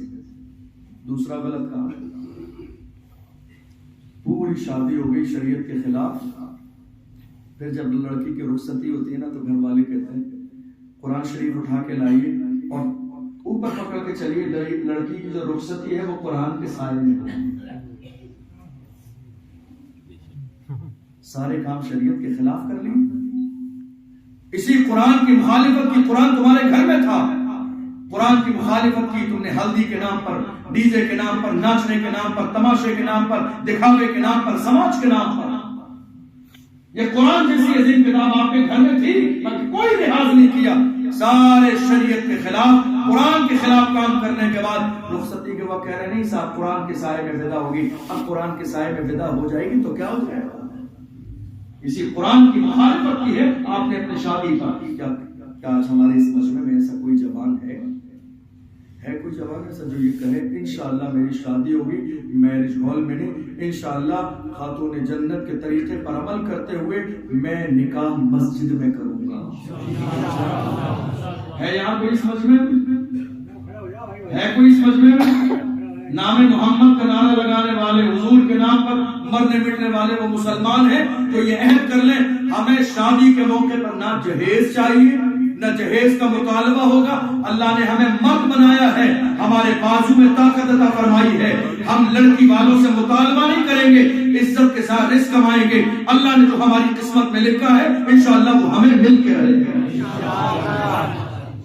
دوسرا غلط کام، پوری شادی ہو گئی شریعت کے خلاف، پھر جب لڑکی کی رخصتی ہوتی ہے نا تو گھر والے کہتے ہیں قرآن شریف اٹھا کے لائیے اور اوپر پکڑ کے چلیے، لڑکی کی جو رخصتی ہے وہ قرآن کے سائے میں۔ سارے کام شریعت کے خلاف کر لیں، اسی قرآن کی مخالفت کی، قرآن تمہارے گھر میں تھا، قرآن کی مخالفت کی تم نے، ہلدی کے نام پر، ڈی جے کے نام پر، ناچنے کے نام پر، تماشے کے نام پر، دکھاوے کے نام پر، سماج کے نام پر۔ یہ قرآن جیسی عظیم کتاب آپ کے گھر میں تھی مگر کوئی لحاظ نہیں کیا، سارے شریعت کے خلاف، قرآن کے خلاف کام کرنے کے بعد رخصتی کے وقت کہہ رہے نہیں صاحب قرآن کے سائے میں ودا ہوگی، اب قرآن کے سائے میں ودا ہو جائے گی تو کیا ہو جائے گا؟ اسی قرآن کی مخالفت کی ہے آپ نے اپنی شادی پر۔ کیا آج ہمارے اس مجمع میں ایسا کوئی جوان ہے کوئی جوان ایسا جو یہ کہے انشاءاللہ میری شادی ہوگی میرج ہال میں نہیں، انشاءاللہ خاتون جنت کے طریقے پر عمل کرتے ہوئے میں نکاح مسجد میں کروں گا؟ ہے یہاں کوئی اس مجمع میں؟ ہے کوئی اس مجمع میں؟ نام محمد کا نعرہ لگانے والے، حضور کے نام پر مرنے مٹنے والے وہ مسلمان ہیں جو یہ عہد کر لیں ہمیں شادی کے موقع پر نہ جہیز چاہیے، نہ جہیز کا مطالبہ ہوگا، اللہ نے ہمیں مرد بنایا ہے، ہمارے بازو میں طاقت عطا فرمائی ہے، ہم لڑکی والوں سے مطالبہ نہیں کریں گے، عزت کے ساتھ رزق کمائیں گے، اللہ نے جو ہماری قسمت میں لکھا ہے انشاءاللہ وہ ہمیں مل کے رہے گا۔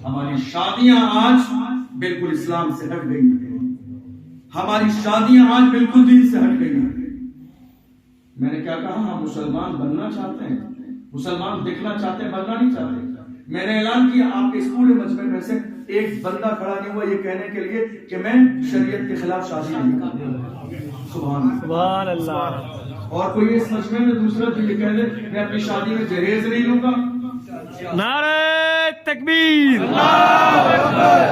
ہماری شادیاں آج بالکل اسلام سے ہٹ گئی ہیں، ہماری شادیاں آج بالکل دین سے ہٹ گئی ہیں۔ میں نے کیا کہا؟ ہم مسلمان بننا چاہتے ہیں، مسلمان دکھنا چاہتے ہیں، بننا نہیں چاہتے۔ میں نے اعلان کیا آپ کے اس پورے مجمع میں سے ایک بندہ کھڑا نہیں ہوا یہ کہنے کے لیے کہ میں شریعت کے خلاف شادی نہیں کروں۔ سبحان اللہ۔ اور کوئی اس مجمع میں دوسرا جو یہ کہہ دے میں اپنی شادی میں جہیز نہیں لوں گا؟ نعرہ تکبیر، اللہ اکبر،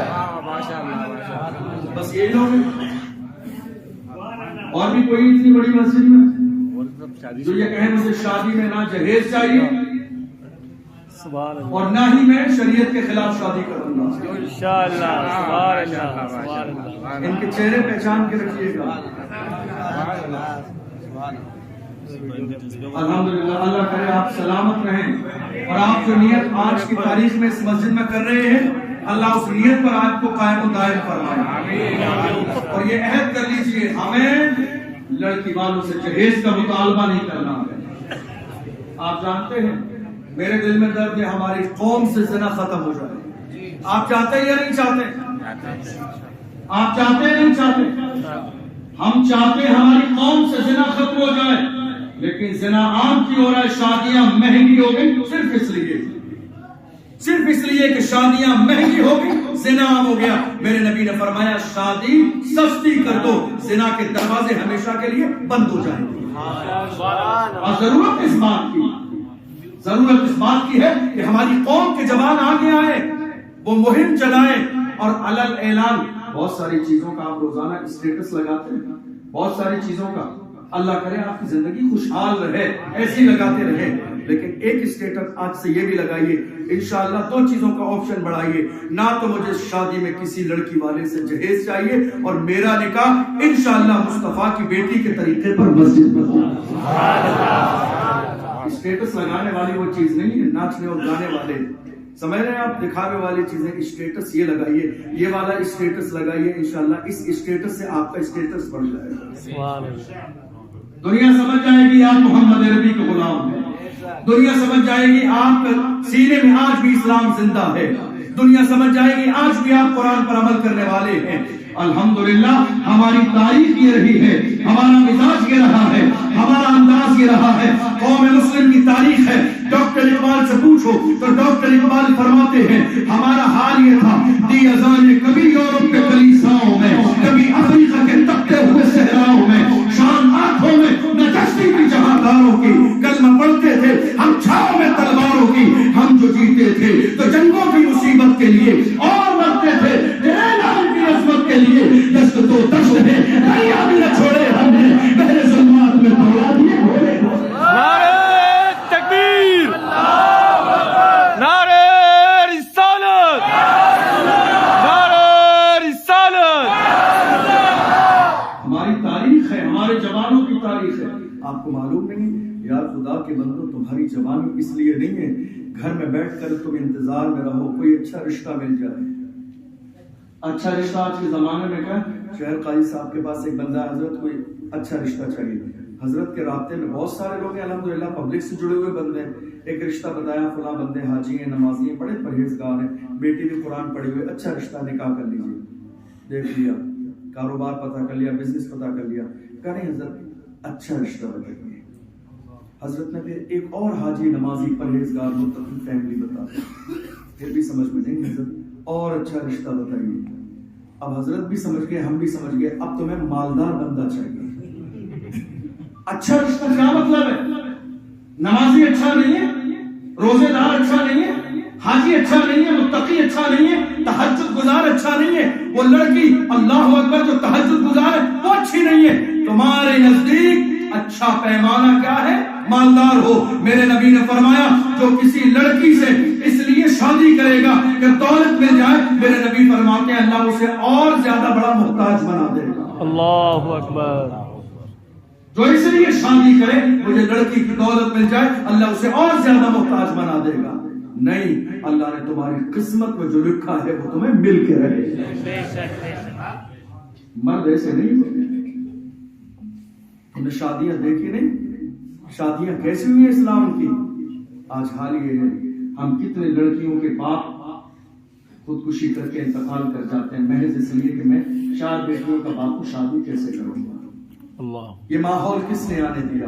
بس یہ لوگ ہیں؟ اور بھی کوئی اتنی بڑی مسجد میں جو یہ کہیں مجھے شادی میں نہ جہیز چاہیے اور نہ ہی میں شریعت کے خلاف شادی کروں گا؟ انشاءاللہ، سبحان اللہ، سبحان اللہ۔ ان کے چہرے پہچان کے رکھیے گا۔ الحمدللہ اللہ کرے آپ سلامت رہیں، اور آپ جو نیت آج کی تاریخ میں اس مسجد میں کر رہے ہیں اللہ اس نیت پر آپ کو قائم و دائم فرمائے، اور یہ عہد کر لیجئے ہمیں لڑکی والوں سے جہیز کا مطالبہ نہیں کرنا ہے۔ آپ جانتے ہیں میرے دل میں درد ہے ہماری قوم سے زنا ختم ہو جائے، آپ چاہتے ہیں یا نہیں چاہتے؟ آپ چاہتے ہیں نہیں چاہتے؟ ہم چاہتے ہیں ہماری قوم سے زنا ختم ہو جائے، لیکن زنا عام کی ہو رہا ہے، شادیاں مہنگی ہو گئی صرف اس لیے کہ شادیاں مہنگی ہو گئی، زنا عام ہو گیا۔ میرے نبی نے فرمایا شادی سستی کر دو، زنا کے دروازے ہمیشہ کے لیے بند ہو جائیں گے۔ اور ضرورت اس بات کی ہے کہ ہماری قوم کے جوان آگے آئے، وہ مہم چلائیں، اور علل اعلان بہت ساری چیزوں کا آپ روزانہ اسٹیٹس لگاتے ہیں، بہت ساری چیزوں کا، اللہ کرے آپ کی زندگی خوشحال رہے، ایسی لگاتے رہے، لیکن ایک اسٹیٹس آج سے یہ بھی لگائیے، انشاءاللہ 2 چیزوں کا آپشن بڑھائیے، نہ تو مجھے شادی میں کسی لڑکی والے سے جہیز چاہیے، اور میرا نکاح انشاءاللہ مصطفیٰ کی بیٹی کے طریقے پر مسجد میں ہو۔ اسٹیٹس لگانے والی وہ چیز نہیں ہے، ناچنے اور گانے والے، سمجھ رہے ہیں آپ، دکھاوے والی چیزیں، اسٹیٹس یہ لگائیے، یہ والا اسٹیٹس لگائیے، انشاءاللہ اس اسٹیٹس سے آپ کا اسٹیٹس بڑھ جائے گا۔ دنیا سمجھ جائے گی آپ محمد عربی کے غلام ہیں، دنیا سمجھ جائے گی آپ سینے میں آج بھی اسلام زندہ ہے، دنیا سمجھ جائے گی آج بھی آپ قرآن پر عمل کرنے والے ہیں۔ الحمدللہ ہماری تاریخ یہ رہی ہے، ہمارا مزاج یہ رہا ہے، ہمارا انداز یہ رہا ہے، قوم مسلم کی تاریخ ہے۔ ڈاکٹر اقبال سے پوچھو تو ڈاکٹر اقبال فرماتے ہیں ہمارا حال یہ تھا، دی اذان کبھی یورپ کے کلیساؤں میں، کبھی افریقہ کے تپتے ہوئے صحراؤں میں، شان آنکھوں میں نچستی تھی جہانداروں کی، کلمہ پڑھتے تھے ہم چھاؤں میں تلواروں کی، ہم جو جیتے تھے تو جنگوں کی مصیبت کے لیے، اور مرتے تھے تیرے نام کی عظمت کے لیے، دست تو دست ہے دریا بھی نہ چھوڑے ہم نے، میرے ظلمات میں دوڑا دیے گھوڑے۔ نعرہ تکبیر، نعرہ رسالت، نعرہ رسالت۔ ہماری تاریخ ہے، ہمارے جوانوں کی تاریخ ہے، آپ کو معلوم نہیں؟ یار خدا کے بندو تمہاری جوانی اس لیے نہیں ہے گھر میں بیٹھ کر تم انتظار میں رہو کوئی اچھا رشتہ مل جائے۔ اچھا رشتہ آج کے زمانے میں کیا، شہر قاضی صاحب کے پاس ایک بندہ ہے، حضرت کوئی اچھا رشتہ چاہیے، حضرت کے رابطے میں بہت سارے لوگ ہیں، الحمدللہ پبلک سے جڑے ہوئے بندے ہیں، ایک رشتہ بتایا فلاں بندے حاجی ہیں، نمازی ہیں، بڑے پرہیزگار ہیں، بیٹی بھی قرآن پڑھی ہوئے، اچھا رشتہ نکاح کر لیجیے، دیکھ لیا، کاروبار پتہ کر لیا، بزنس پتہ کر لیا، کہا نہیں حضرت اچھا رشتہ بتائیے۔ حضرت نے پھر ایک اور حاجی نمازی پرہیزگار متقی فیملی بتا، پھر بھی سمجھ میں نہیں، حضرت اور اچھا رشتہ بتائیے۔ اب حضرت بھی سمجھ گئے، ہم بھی سمجھ گئے، اب تمہیں مالدار بندہ چاہیے۔ اچھا رشتہ کیا مطلب ہے؟ نمازی اچھا نہیں ہے، روزے دار اچھا نہیں ہے، حاجی اچھا نہیں ہے، متقی اچھا نہیں ہے، تہجد گزار اچھا نہیں ہے، وہ لڑکی اللہ اکبر جو تہجد گزار ہے وہ اچھی نہیں ہے۔ تمہارے نزدیک اچھا پیمانہ کیا ہے؟ مالدار ہو۔ میرے نبی نے فرمایا جو کسی لڑکی سے اس لیے شادی کرے گا کہ دولت مل جائے، میرے نبی فرماتے ہیں اللہ اسے اور زیادہ بڑا محتاج بنا دے گا۔ اللہ اکبر۔ جو اس لیے شادی کرے مجھے لڑکی کی دولت مل جائے، اللہ اسے اور زیادہ محتاج بنا دے گا۔ نہیں، اللہ نے تمہاری قسمت میں جو لکھا ہے وہ تمہیں مل کے رہے۔ مرد ایسے نہیں ہوتے۔ تم نے شادیاں دیکھی نہیں؟ شادیاں کیسی ہوئی ہیں اسلام کی؟ آج حال یہ ہے ہم کتنے لڑکیوں کے باپ خودکشی کر کے انتقال کر جاتے ہیں محض اس لیے کہ میں 4 بیٹیوں کا باپ کو شادی کیسے کروں گا۔ اللہ، یہ ماحول کس نے آنے دیا؟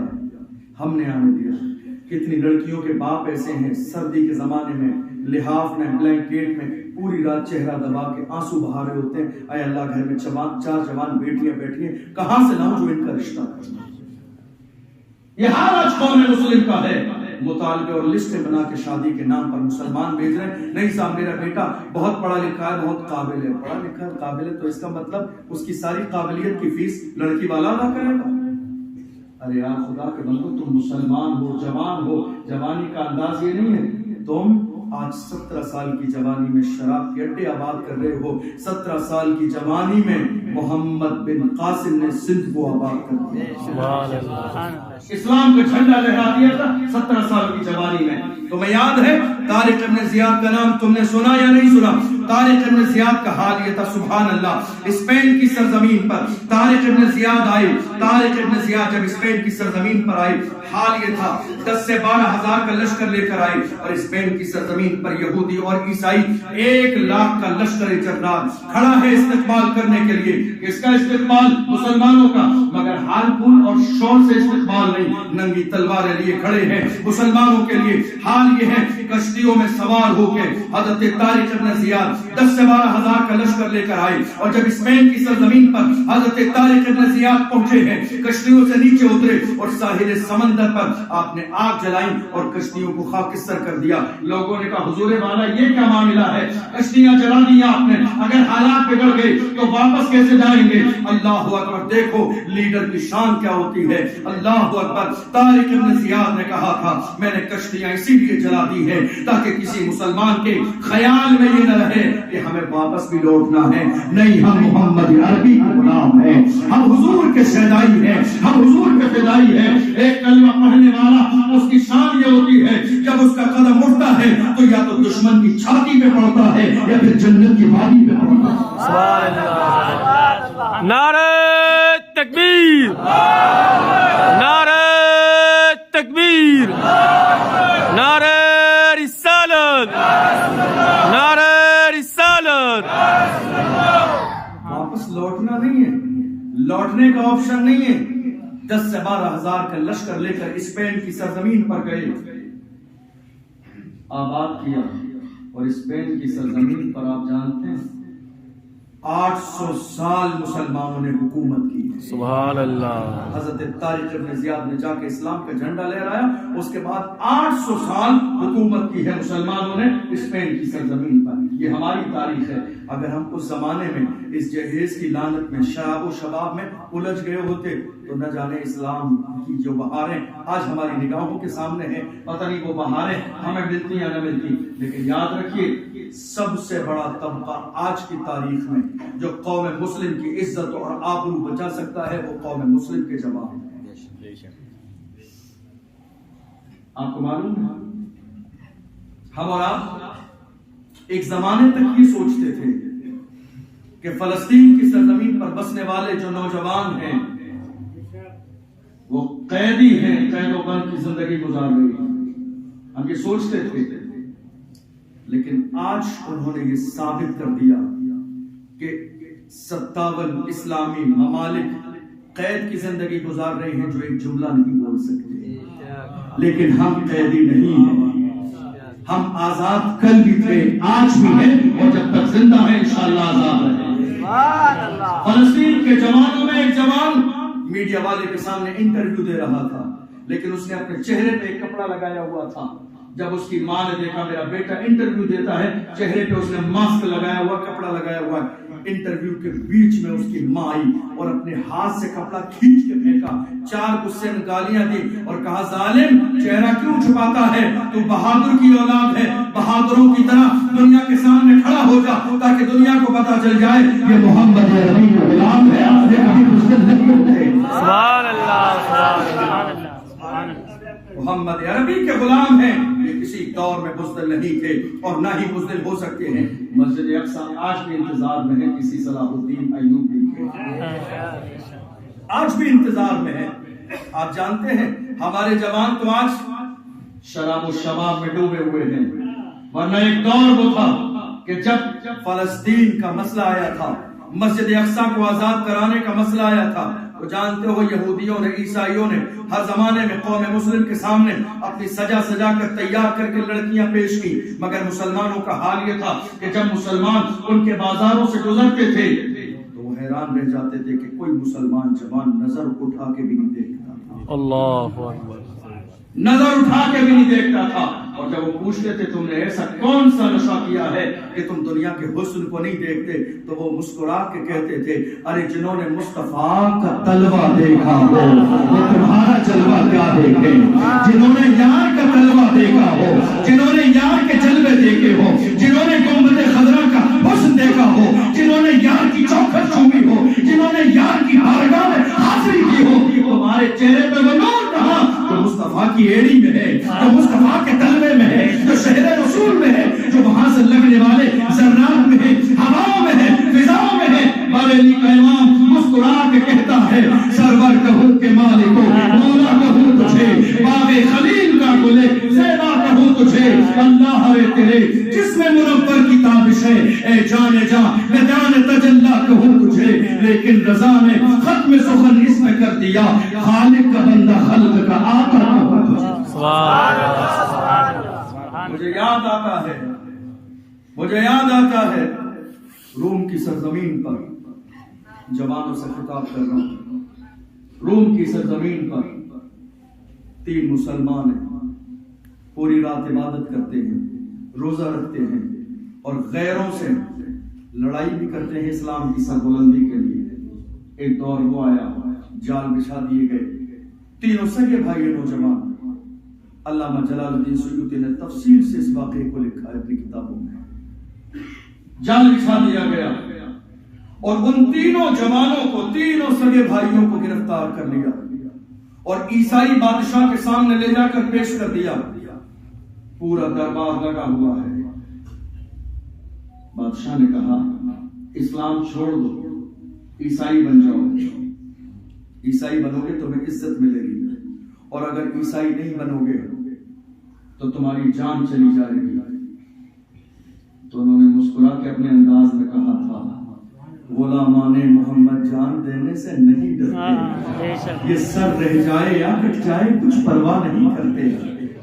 ہم نے آنے دیا۔ کتنی لڑکیوں کے باپ ایسے ہیں سردی کے زمانے میں لحاف میں بلینکیٹ میں پوری رات چہرہ دبا کے آنسو بہا رہے ہوتے ہیں، اے اللہ گھر میں 4 جوان بیٹیاں بیٹھی ہیں، کہاں سے لاؤں جو ان کا رشتہ کرنا۔ یہ حال آج قوم مسلم کا ہے۔ مطالبے اور لسٹیں بنا کے شادی کے نام پر مسلمان بھیج رہے ہیں، نہیں صاحب میرا بیٹا بہت پڑھا لکھا ہے، بہت قابل ہے۔ پڑھا لکھا ہے قابل ہے تو اس کا مطلب اس کی ساری قابلیت کی فیس لڑکی والا ادا کرے گا؟ ارے یار خدا کے بندو، تم مسلمان ہو، جوان ہو، جوانی کا انداز یہ نہیں ہے تم آج 17 سال کی جوانی میں شراب کے اڈے آباد کر رہے ہو. 17 سال کی جوانی میں محمد بن قاسم نے سندھ کو آباد کر دیا. اسلام کا جھنڈا لہرا دیا تھا 17 سال کی جوانی میں. تمہیں یاد ہے طارق ابن زیاد کا نام تم نے سنا یا نہیں سنا؟ طارق ابن زیاد کا حال یہ تھا, سبحان اللہ, اسپین کی سرزمین پر طارق ابن زیاد آئے. طارق ابن زیاد جب اسپین کی سرزمین پر آئے, حال یہ تھا 10 سے 12 ہزار کا لشکر لے کر آئے, اور اسپین کی سرزمین پر یہودی اور عیسائی 1 لاکھ کا لشکر جرار کھڑا ہے استقبال کرنے کے لیے. اس کا استقبال مسلمانوں کا, مگر حال پول اور شور سے استقبال نہیں, ننگی تلواریں لیے کھڑے ہیں مسلمانوں کے لیے. حال یہ ہے کشتیوں میں سوار ہو کے حضرت طارق ابن زیاد 10 سے 12 ہزار کا لشکر لے کر آئے, اور جب اسپین کی سرزمین پر حضرت طارق ابن زیاد پہنچے ہیں, کشتیوں سے نیچے اترے اور ساحل سمندر پر آپ نے آگ جلائی اور کشتیوں کو خاکستر کر دیا. لوگوں نے کہا حضور والا یہ کیا معاملہ ہے, کشتیاں جلا دی آپ نے, اگر حالات بگڑ گئے تو واپس کیسے جائیں گے؟ اللہ اکبر, دیکھو لیڈر کی شان کیا ہوتی ہے. اللہ اکبر. طارق ابن زیاد نے کہا تھا میں نے کشتیاں اسی لیے جلا دی ہے تاکہ کسی مسلمان کے خیال میں یہ نہ رہے کہ ہمیں واپس بھی لوٹنا ہے. نہیں, ہم محمد عربی کے غلام ہیں, ہم حضور کے شہدائی ہیں, ہم حضور کے فدائی ہیں. ایک کلمہ پڑھنے والا اس کی شان یہ ہوتی ہے جب اس کا قدم اٹھتا ہے تو یا تو دشمن کی چھاتی پہ پڑتا ہے یا پھر جنت کی وادی پہ پڑتا ہے. سبحان اللہ. نعرہ تکبیر, نعرہ تکبیر, نعرہ رسالت, نعرہ رسالت. واپس لوٹنا نہیں ہے, لوٹنے کا آپشن نہیں ہے. 10 سے 12 ہزار کا لشکر لے کر اسپین کی سرزمین پر گئے, آباد کیا, اور اسپین کی سرزمین پر آپ جانتے ہیں 800 سال مسلمانوں نے حکومت کی. سبحان اللہ. حضرت طارق ابن زیاد نے جا کے اسلام کا جھنڈا لہرایا, اس کے بعد 800 سال حکومت کی ہے مسلمانوں نے اسپین کی سرزمین پر. یہ ہماری تاریخ ہے. اگر ہم اس زمانے میں اس جہیز کی لعنت میں شراب و شباب میں الجھ گئے ہوتے تو نہ جانے اسلام کی جو بہاریں آج ہماری نگاہوں کے سامنے ہیں, پتہ نہیں وہ بہاریں ہمیں ملتی یا نہ ملتی. لیکن یاد رکھیے سب سے بڑا طبقہ آج کی تاریخ میں جو قوم مسلم کی عزت اور آبرو بچا سکتا ہے وہ قوم مسلم کے جوان ہیں. آپ کو معلوم ہے ہم اور آپ ایک زمانے تک یہ سوچتے تھے کہ فلسطین کی سرزمین پر بسنے والے جو نوجوان ہیں وہ قیدی ہیں, قید و بند کی زندگی گزار رہے ہیں. ہم یہ سوچتے تھے, لیکن آج انہوں نے یہ ثابت کر دیا کہ 57 اسلامی ممالک قید کی زندگی گزار رہے ہیں جو ایک جملہ نہیں بول سکتے. لیکن ہم قیدی نہیں ہیں, ہم آزاد کل بھی تھے, آج بھی ہیں, اور جب تک زندہ ہیں انشاءاللہ آزاد رہیں. فلسطین کے جوانوں میں ایک جوان میڈیا والے کے سامنے انٹرویو دے رہا تھا, لیکن اس نے اپنے چہرے پہ ایک کپڑا لگایا ہوا تھا. جب اس کی ماں نے دیکھا میرا بیٹا انٹرویو دیتا ہے, چہرے پہ اس نے ماسک لگایا ہوا, کپڑا لگایا ہوا ہے. انٹرویو کے بیچ میں اس کی ماں آئی اور اپنے ہاتھ سے کپڑا کھینچ کے پھینکا, 4 غصے میں گالیاں دی اور کہا ظالم چہرہ کیوں چھپاتا ہے, تو بہادر کی اولاد ہے, بہادروں کی طرح دنیا کے سامنے کھڑا ہو جا تاکہ دنیا کو پتا چل جائے یہ محمد عربی کا غلام ہے, آپ نے کبھی مسلم نہیں ہوتے. سبحان اللہ, سبحان اللہ, سبحان اللہ. محمد عربی کے غلام ہیں, یہ کسی دور میں بزدل نہیں تھے اور نہ ہی بزدل ہو سکتے ہیں. مسجد اقصی آج بھی انتظار میں ہے کسی صلاح الدین ایوبی کے, آج بھی انتظار میں ہے. آپ جانتے ہیں ہمارے جوان تو آج شراب و شباب میں ڈوبے ہوئے ہیں, ورنہ ایک دور وہ تھا کہ جب فلسطین کا مسئلہ آیا تھا, مسجد اقصی کو آزاد کرانے کا مسئلہ آیا تھا, تو جانتے ہو یہودیوں نے, عیسائیوں نے ہر زمانے میں قوم مسلم کے سامنے اپنی سجا سجا کر تیار کر کے لڑکیاں پیش کی, مگر مسلمانوں کا حال یہ تھا کہ جب مسلمان ان کے بازاروں سے گزرتے تھے تو وہ حیران رہ جاتے تھے کہ کوئی مسلمان جوان نظر اٹھا کے بھی نہیں دیکھتا تھا. اللہ اکبر. نظر اٹھا کے بھی نہیں دیکھتا تھا. اور جب وہ پوچھتے تھے تم نے ایسا کون سا نشہ کیا ہے کہ تم دنیا کے حسن کو نہیں دیکھتے، تو وہ مسکرا کے کہتے تھے ارے جنہوں نے مصطفیٰ کا طلوہ دیکھا ہو وہ تمہارا جلوہ کیا دیکھے، جنہوں نے یار کا طلوہ دیکھا ہو، جنہوں نے یار کے جلوے دیکھے ہو، جنہوں نے گنبد خضرا کا حسن دیکھا ہو، جنہوں نے یار کی چوکھٹ چومی ہو، جنہوں نے یار کی بارگاہ میں حاضری کی ہو، تمہارے چہرے پہ وہ نور کہاں جو مصطفیٰ کی ایڑی میں ہے، جو مصطفیٰ کے تلوے میں ہے، جو شہر رسول میں ہے، جو وہاں سے لگنے والے ذرات میں ہے، ہواؤں میں ہے، فضاؤں میں ہے۔ بریلی کا امام مسکرا کے کہتا ہے سرور کہوں کہ مالکو مولا کہوں تجھے، باغ خلیل کا گلے زیبا کہوں تجھے، اللہ ہے تیرے جس میں منور کی تابش ہے، اے جان جاں میں جان تجلا کہوں تجھے، لیکن رضا نے ختم سخن اس میں کر دیا خالق کا بندہ خلق کا آقا کہوں تجھے۔ مجھے یاد آتا ہے روم کی سرزمین پر جوانوں سے خطاب کر رہا ہوں، روم کی سرزمین پر 3 مسلمان ہیں، پوری رات عبادت کرتے ہیں، روزہ رکھتے ہیں اور غیروں سے لڑائی بھی کرتے ہیں اسلام کی سربلندی کے لیے۔ ایک دور وہ آیا جال بچھا دیے گئے، 3 سگے بھائی نوجوان۔ علامہ جلال الدین سیوطی نے تفصیل سے اس واقعے کو لکھا ہے اپنی کتابوں میں۔ جال بچھا دیا گیا اور ان 3 جوانوں کو، 3 سگے بھائیوں کو گرفتار کر لیا اور عیسائی بادشاہ کے سامنے لے جا کر پیش کر دیا۔ پورا دربار لگا ہوا ہے۔ بادشاہ نے کہا اسلام چھوڑ دو، عیسائی بن جاؤ، عیسائی بنو گے تمہیں عزت ملے گی، اور اگر عیسائی نہیں بنو گے تو تمہاری جان چلی جائے گی۔ تو انہوں نے مسکرا کے اپنے انداز میں کہا تھا غلامان محمد جان دینے سے نہیں ڈرتے، یہ سر رہ جائے یا کٹ جائے کچھ پرواہ نہیں کرتے۔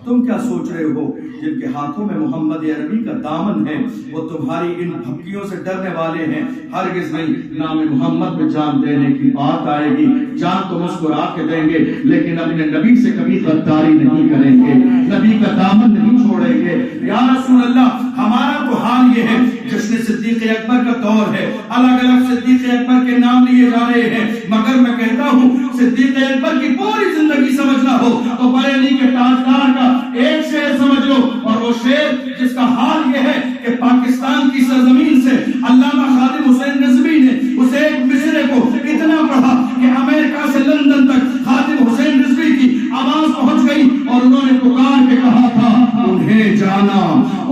تم کیا سوچ رہے ہو جن کے ہاتھوں میں محمد عربی کا دامن ہے وہ تمہاری ان دھمکیوں سے ڈرنے والے ہیں؟ ہرگز نہیں، نام محمد میں جان دینے کی بات آئے گی جان تو مسکرا کے دیں گے، لیکن اپنے نبی سے کبھی غداری نہیں کریں گے، نبی کا دامن نہیں چھوڑیں گے۔ یا رسول اللہ، ہمارا تو حال یہ ہے، جشن صدیق اکبر کا دور ہے، الگ الگ صدیق اکبر کے نام لیے جا رہے ہیں، مگر میں کہتا ہوں صدیق اکبر کی پوری زندگی سمجھنا ہو تو بریلی کے تاجدار کا ایک شعر سمجھ لو، اور وہ شعر جس کا حال یہ ہے کہ پاکستان کی سرزمین سے علامہ خادم حسین رضوی نے اس ایک مصرے کو اتنا پڑھا کہ امریکہ سے لندن تک خادم حسین رضوی کی آواز پہنچ گئی، اور انہوں نے پکار کے کہا تھا انہیں جانا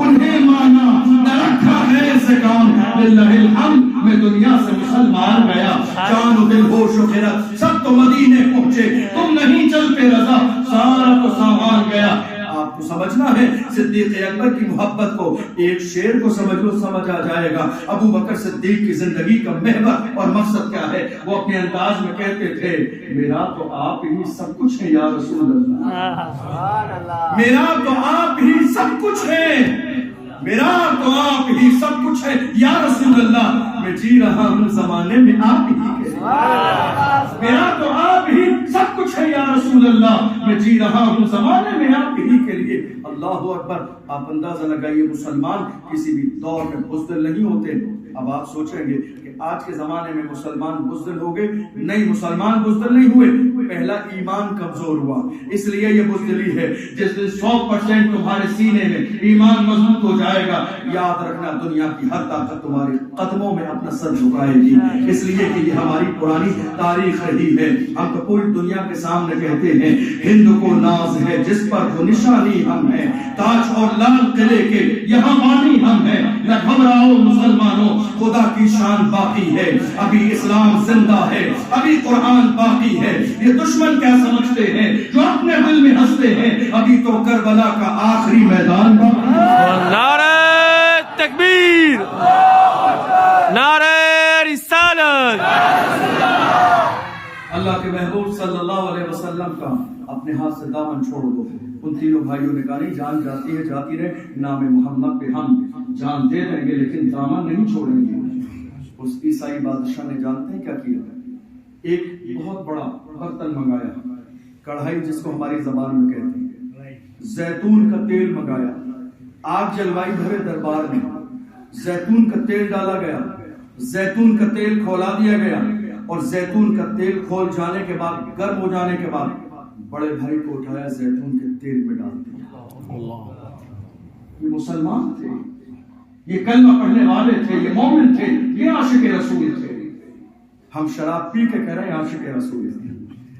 انہیں مانا نہ رکھا ہے سے کام، للہ الحمد میں دنیا سے مسلمان گیا، جان و دل ہوش و خیرت سب تو مدینے پہنچے، تم نہیں چلتے رضا سارا تو سامان گیا۔ آپ کو سمجھنا ہے صدیق اکبر کی محبت کو، ایک شعر کو سمجھ لو سمجھ آ جائے گا۔ ابو بکر صدیق کی زندگی کا محور اور مقصد کیا ہے؟ وہ اپنے انداز میں کہتے تھے میرا تو آپ ہی سب کچھ ہے یا رسول اللہ، میرا تو آپ ہی سب کچھ ہے، میرا تو آپ ہی سب کچھ ہے یا رسول اللہ، میں جی رہا ہوں زمانے میں آپ ہی کے لیے، میرا تو آپ ہی سب کچھ ہے یا رسول اللہ، میں جی رہا ہوں زمانے میں آپ ہی کے لیے۔ اللہ اکبر۔ آپ اندازہ لگائیے مسلمان کسی بھی دور میں بزدل نہیں ہوتے۔ اب آپ سوچیں گے کہ آج کے زمانے میں مسلمان بزدل ہو گئے، نہیں، مسلمان بزدل نہیں ہوئے، پہلا ایمان کمزور ہوا، اس لیے یہ بزدلی ہے۔ جس دن 100% تمہارے سینے میں ایمان مضبوط ہو جائے گا، یاد رکھنا دنیا کی ہر طاقت تمہارے قدموں میں اپنا سر جھکائے گی، اس لیے کہ یہ ہماری پرانی تاریخ رہی ہے۔ ہم تو پوری دنیا کے سامنے کہتے ہیں ہند کو ناز ہے جس پر وہ نشانی ہم ہیں، تاج اور لال قلعے کے یہاں بانی ہم ہیں، نہ گھبراؤ مسلمانوں خدا کی شان باقی ہے، ابھی اسلام زندہ ہے، ابھی قرآن باقی ہے۔ یہ دشمن کیا سمجھتے ہیں جو اپنے دل میں ہنستے ہیں، ابھی تو کربلا کا آخری میدان باقی ہے۔ نعرہ تکبیر، نعرہ رسالت۔ اللہ کے محبوب صلی اللہ علیہ وسلم کا اپنے ہاتھ سے دامن چھوڑ دو۔ ان تینوں بھائیوں نے کہا نہیں، جان جاتی ہے جاتی رہے، نام محمد پہ ہم جان دے دیں گے لیکن دامن نہیں چھوڑیں گے۔ اس عیسائی بادشاہ نے جانتے ہیں کیا کیا؟ ایک بہت بڑا برتن منگایا، کڑھائی جس کو ہماری زبان میں کہتے ہیں، زیتون کا تیل منگایا، آگ جلوائی بھرے دربار میں، زیتون کا تیل ڈالا گیا، زیتون کا تیل کھولا دیا گیا، اور زیتون کا تیل کھول جانے کے بعد، گرم ہو جانے کے بعد بڑے بھائی کو اٹھایا، زیتون کے تیل میں ڈال دیا۔ یہ مسلمان تھے، یہ کلمہ پڑھنے والے تھے، یہ مومن تھے، یہ عاشق رسول تھے۔ ہم شراب پی کے کہہ رہے ہیں عاشق رسول ہیں،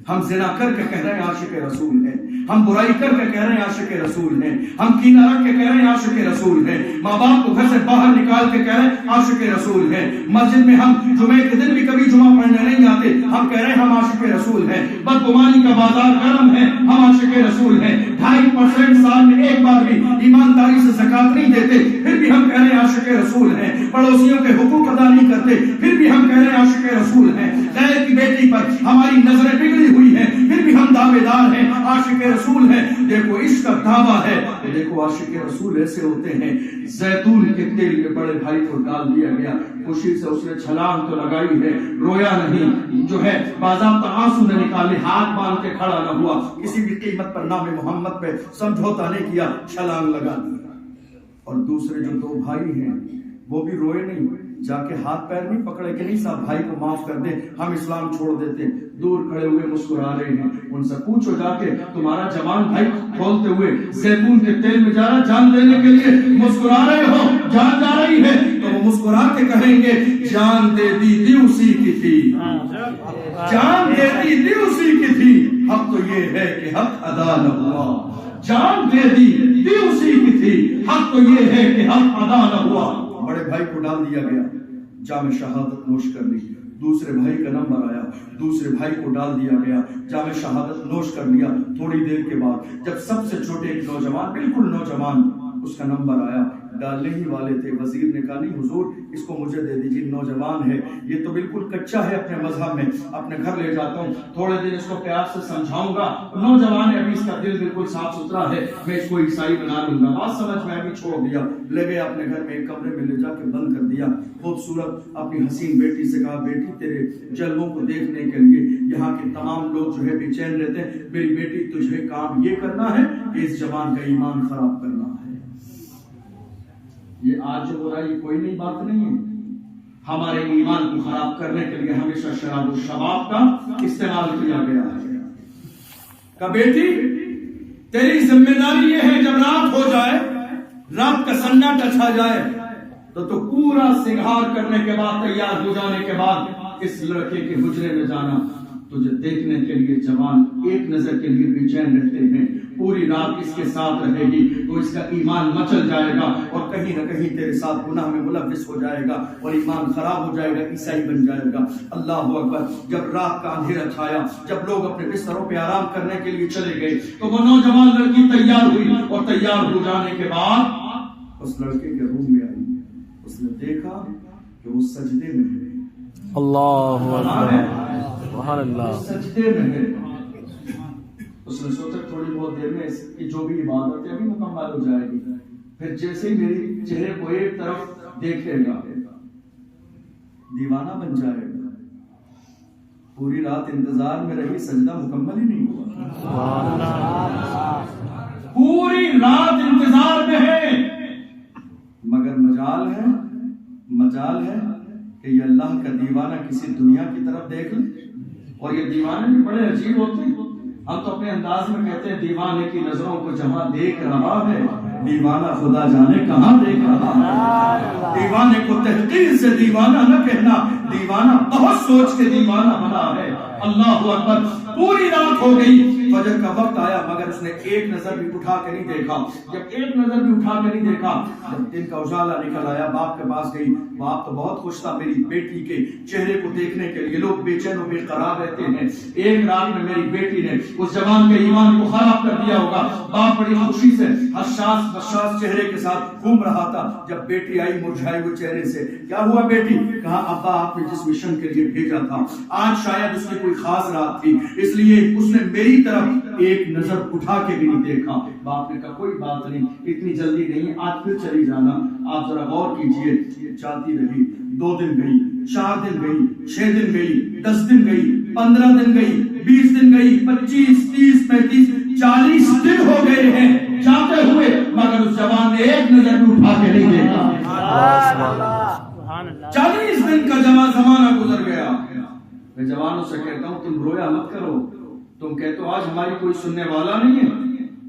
ہم زنا کر کے کہہ رہے ہیں عاشق رسول ہیں، ہم برائی کر کے کہہ رہے ہیں عاشق رسول ہیں، ہم کینہ رکھ کے کہہ رہے ہیں عاشق رسول ہیں، ماں باپ کو گھر سے باہر نکال کے کہہ رہے ہیں عاشق رسول ہیں، مسجد میں ہم جمعے کے دن بھی کبھی جمعہ پڑھنے نہیں جاتے، ہم کہہ رہے ہیں ہم عاشق رسول ہیں، بدگمانی کا بازار گرم ہے، ہم عاشق رسول ہیں، 2.5% سال میں ایک بار بھی ایمانداری سے زکات نہیں دیتے، پھر بھی ہم کہہ رہے ہیں عاشق رسول ہیں، پڑوسیوں کے حقوق ادا نہیں کرتے، پھر بھی ہم کہہ رہے ہیں عاشق رسول ہیں، غیر کی بیٹی پر ہماری نظریں بگڑی ہوئی ہیں، پھر بھی ہم دعوے دار ہیں، عاشق رسول ہیں۔ دیکھو عشق کا دعویٰ ہے، دیکھو عاشق رسول ایسے ہوتے ہیں۔ زیتون کے تیل میں بڑے بھائی کو ڈال دیا گیا، خوشی سے اس نے چھلانگ تو لگائی ہے، رویا نہیں، جو ہے باضابطہ آنسو نے نکالے، ہاتھ باندھ کے کھڑا نہ ہوا، کسی بھی قیمت پر نام محمد پہ سمجھوتا نہیں کیا، چھلانگ لگا دیا۔ اور دوسرے جو 2 بھائی ہیں وہ بھی روئے نہیں، جا کے ہاتھ پیر نہیں پکڑے کہ نہیں صاحب بھائی کو معاف کر دیں، ہم اسلام چھوڑ دیتے، دور کھڑے ہوئے مسکرا رہے ہیں۔ ان سے پوچھو جا کے، تمہارا جوان بھائی کھولتے ہوئے زیتون کے تیل میں جا رہا، جان دینے کے لیے مسکرا رہے ہو، جان جا رہی ہے، تو وہ مسکرا کے کہیں گے جان دے دی اسی کی تھی، جان دے دی اسی کی تھی، حق تو یہ ہے کہ حق ادا نہ ہوا، جان دے دی اسی کی تھی، حق تو یہ ہے کہ حق ادا نہ ہوا۔ بڑے بھائی کو ڈال دیا گیا، جام شہادت نوش کر لی، دوسرے بھائی کا نمبر آیا، دوسرے بھائی کو ڈال دیا گیا، جام شہادت نوش کر لیا۔ تھوڑی دیر کے بعد جب سب سے چھوٹے ایک نوجوان، بالکل نوجوان، اس کا نمبر آیا، ڈالنے ہی والے تھے، وزیر نے کہا نہیں حضور اس کو مجھے دے دیجیے، نوجوان ہے، یہ تو بالکل کچا ہے اپنے مذہب میں، اپنے گھر لے جاتا ہوں، تھوڑے دن اس کو پیار سے سمجھاؤں گا، نوجوان ہے، ابھی اس کا دل بالکل صاف ستھرا ہے، میں اس کو عیسائی بنا لوں گا۔ بات سمجھ میں بھی چھوڑ دیا، لے گئے اپنے گھر میں ایک کمرے میں لے جا کے بند کر دیا۔ خوبصورت اپنی حسین بیٹی سے کہا بیٹی تیرے جلووں کو دیکھنے کے لیے یہاں کے تمام لوگ جو ہے بے چین رہتے ہیں، میری بیٹی تجھے کام یہ کرنا ہے کہ اس جوان کا ایمان خراب کرنا ہے۔ یہ آج جو ہو رہا ہے یہ کوئی نئی بات نہیں ہے، ہمارے ایمان کو خراب کرنے کے لیے ہمیشہ شراب و شباب کا استعمال کیا گیا ہے۔ کہ بیٹی تیری ذمہ داری یہ ہے جب رات ہو جائے، رات کا سناٹا چھا جائے، تو پورا سنگھار کرنے کے بعد، تیار ہو جانے کے بعد اس لڑکے کے حجرے میں جانا۔ تجھے دیکھنے کے لیے جوان ایک نظر کے لیے بے چین رہتے ہیں، پوری رات اس کے ساتھ رہے گی تو اس کا ایمان مچل جائے گا اور کہیں نہ کہیں تیرے ساتھ گناہ میں ملوث ہو جائے گا اور ایمان خراب ہو جائے گا، عیسائی بن جائے گا۔ اللہ اکبر۔ جب رات کا اندھیرا چھایا، جب لوگ اپنے بستروں پہ آرام کرنے کے لیے چلے گئے تو وہ نوجوان لڑکی تیار ہوئی اور تیار ہو جانے کے بعد اس لڑکے کے روم میں آئی، اس نے دیکھا کہ وہ سجدے میں ہے۔ اللہ اکبر، سبحان اللہ، سجدے میں ہے۔ اس نے سوچا تھوڑی بہت دیر میں اس کی جو بھی عبادت ہے بھی مکمل ہو جائے گی، پھر جیسے ہی میری چہرے کو ایک طرف دیکھے گا دیوانہ بن جائے گا۔ پوری رات انتظار میں رہی، سجدہ مکمل ہی نہیں ہوا، پوری رات انتظار میں ہے، مگر مجال ہے کہ یہ اللہ کا دیوانہ کسی دنیا کی طرف دیکھ لے۔ اور یہ دیوانے بھی بڑے عجیب ہوتے ہیں، ہم تو اپنے انداز میں کہتے ہیں دیوانے کی نظروں کو جہاں دیکھ رہا ہے، دیوانہ خدا جانے کہاں دیکھ رہا ہے۔ دیوانے کو تحقیر سے دیوانہ نہ کہنا، دیوانہ بہت سوچ کے دیوانہ بنا ہے۔ اللہ اکبر۔ پوری رات ہو گئی، فجر کا وقت آیا مگر اس نے ایک نظر بھی اٹھا کے نہیں دیکھا۔ جب ایک نظر بھی اٹھا کے نہیں دیکھا، جب دن کا اجالا نکل آیا، باپ کے پاس گئی۔ باپ تو بہت خوش تھا میری بیٹی کے چہرے کو دیکھنے کے لیے، لوگ بے چین و بے قرار رہتے ہیں، ایک رات میں میری بیٹی نے اس جوان کے ایمان کو خراب کر دیا ہوگا۔ باپ بڑی خوشی سے حساس بشاس چہرے کے ساتھ گھوم رہا تھا، جب بیٹی آئی مرجھائے ہوئے چہرے سے، کیا ہوا بیٹی؟ کہا ابا آپ نے جس مشن کے لیے بھیجا تھا آج شاید اس کی کوئی خاص رات تھی، اس لیے اس نے میری طرف ایک نظر اٹھا کے بھی نہیں دیکھا۔ باپ نے کہا کوئی بات نہیں، اتنی جلدی نہیں ہے، آج پھر چلی جانا، آپ ذرا غور کیجئے۔ یہ چلتی رہی، 2 دن گئی، 4 دن گئی، 6 دن گئی، 10 دن گئی، 15 دن گئی، 20 دن گئی، 25، 30، 35، 40 دن ہو گئے ہیں جاتے ہوئے، مگر اس جوان نے ایک نظر بھی اٹھا کے نہیں دیکھا۔ 40 دن کا زمانہ گزر گیا۔ میں جوانوں سے کہتا ہوں تم رویا مت کرو، تم کہتے ہو آج ہماری کوئی سننے والا نہیں ہے،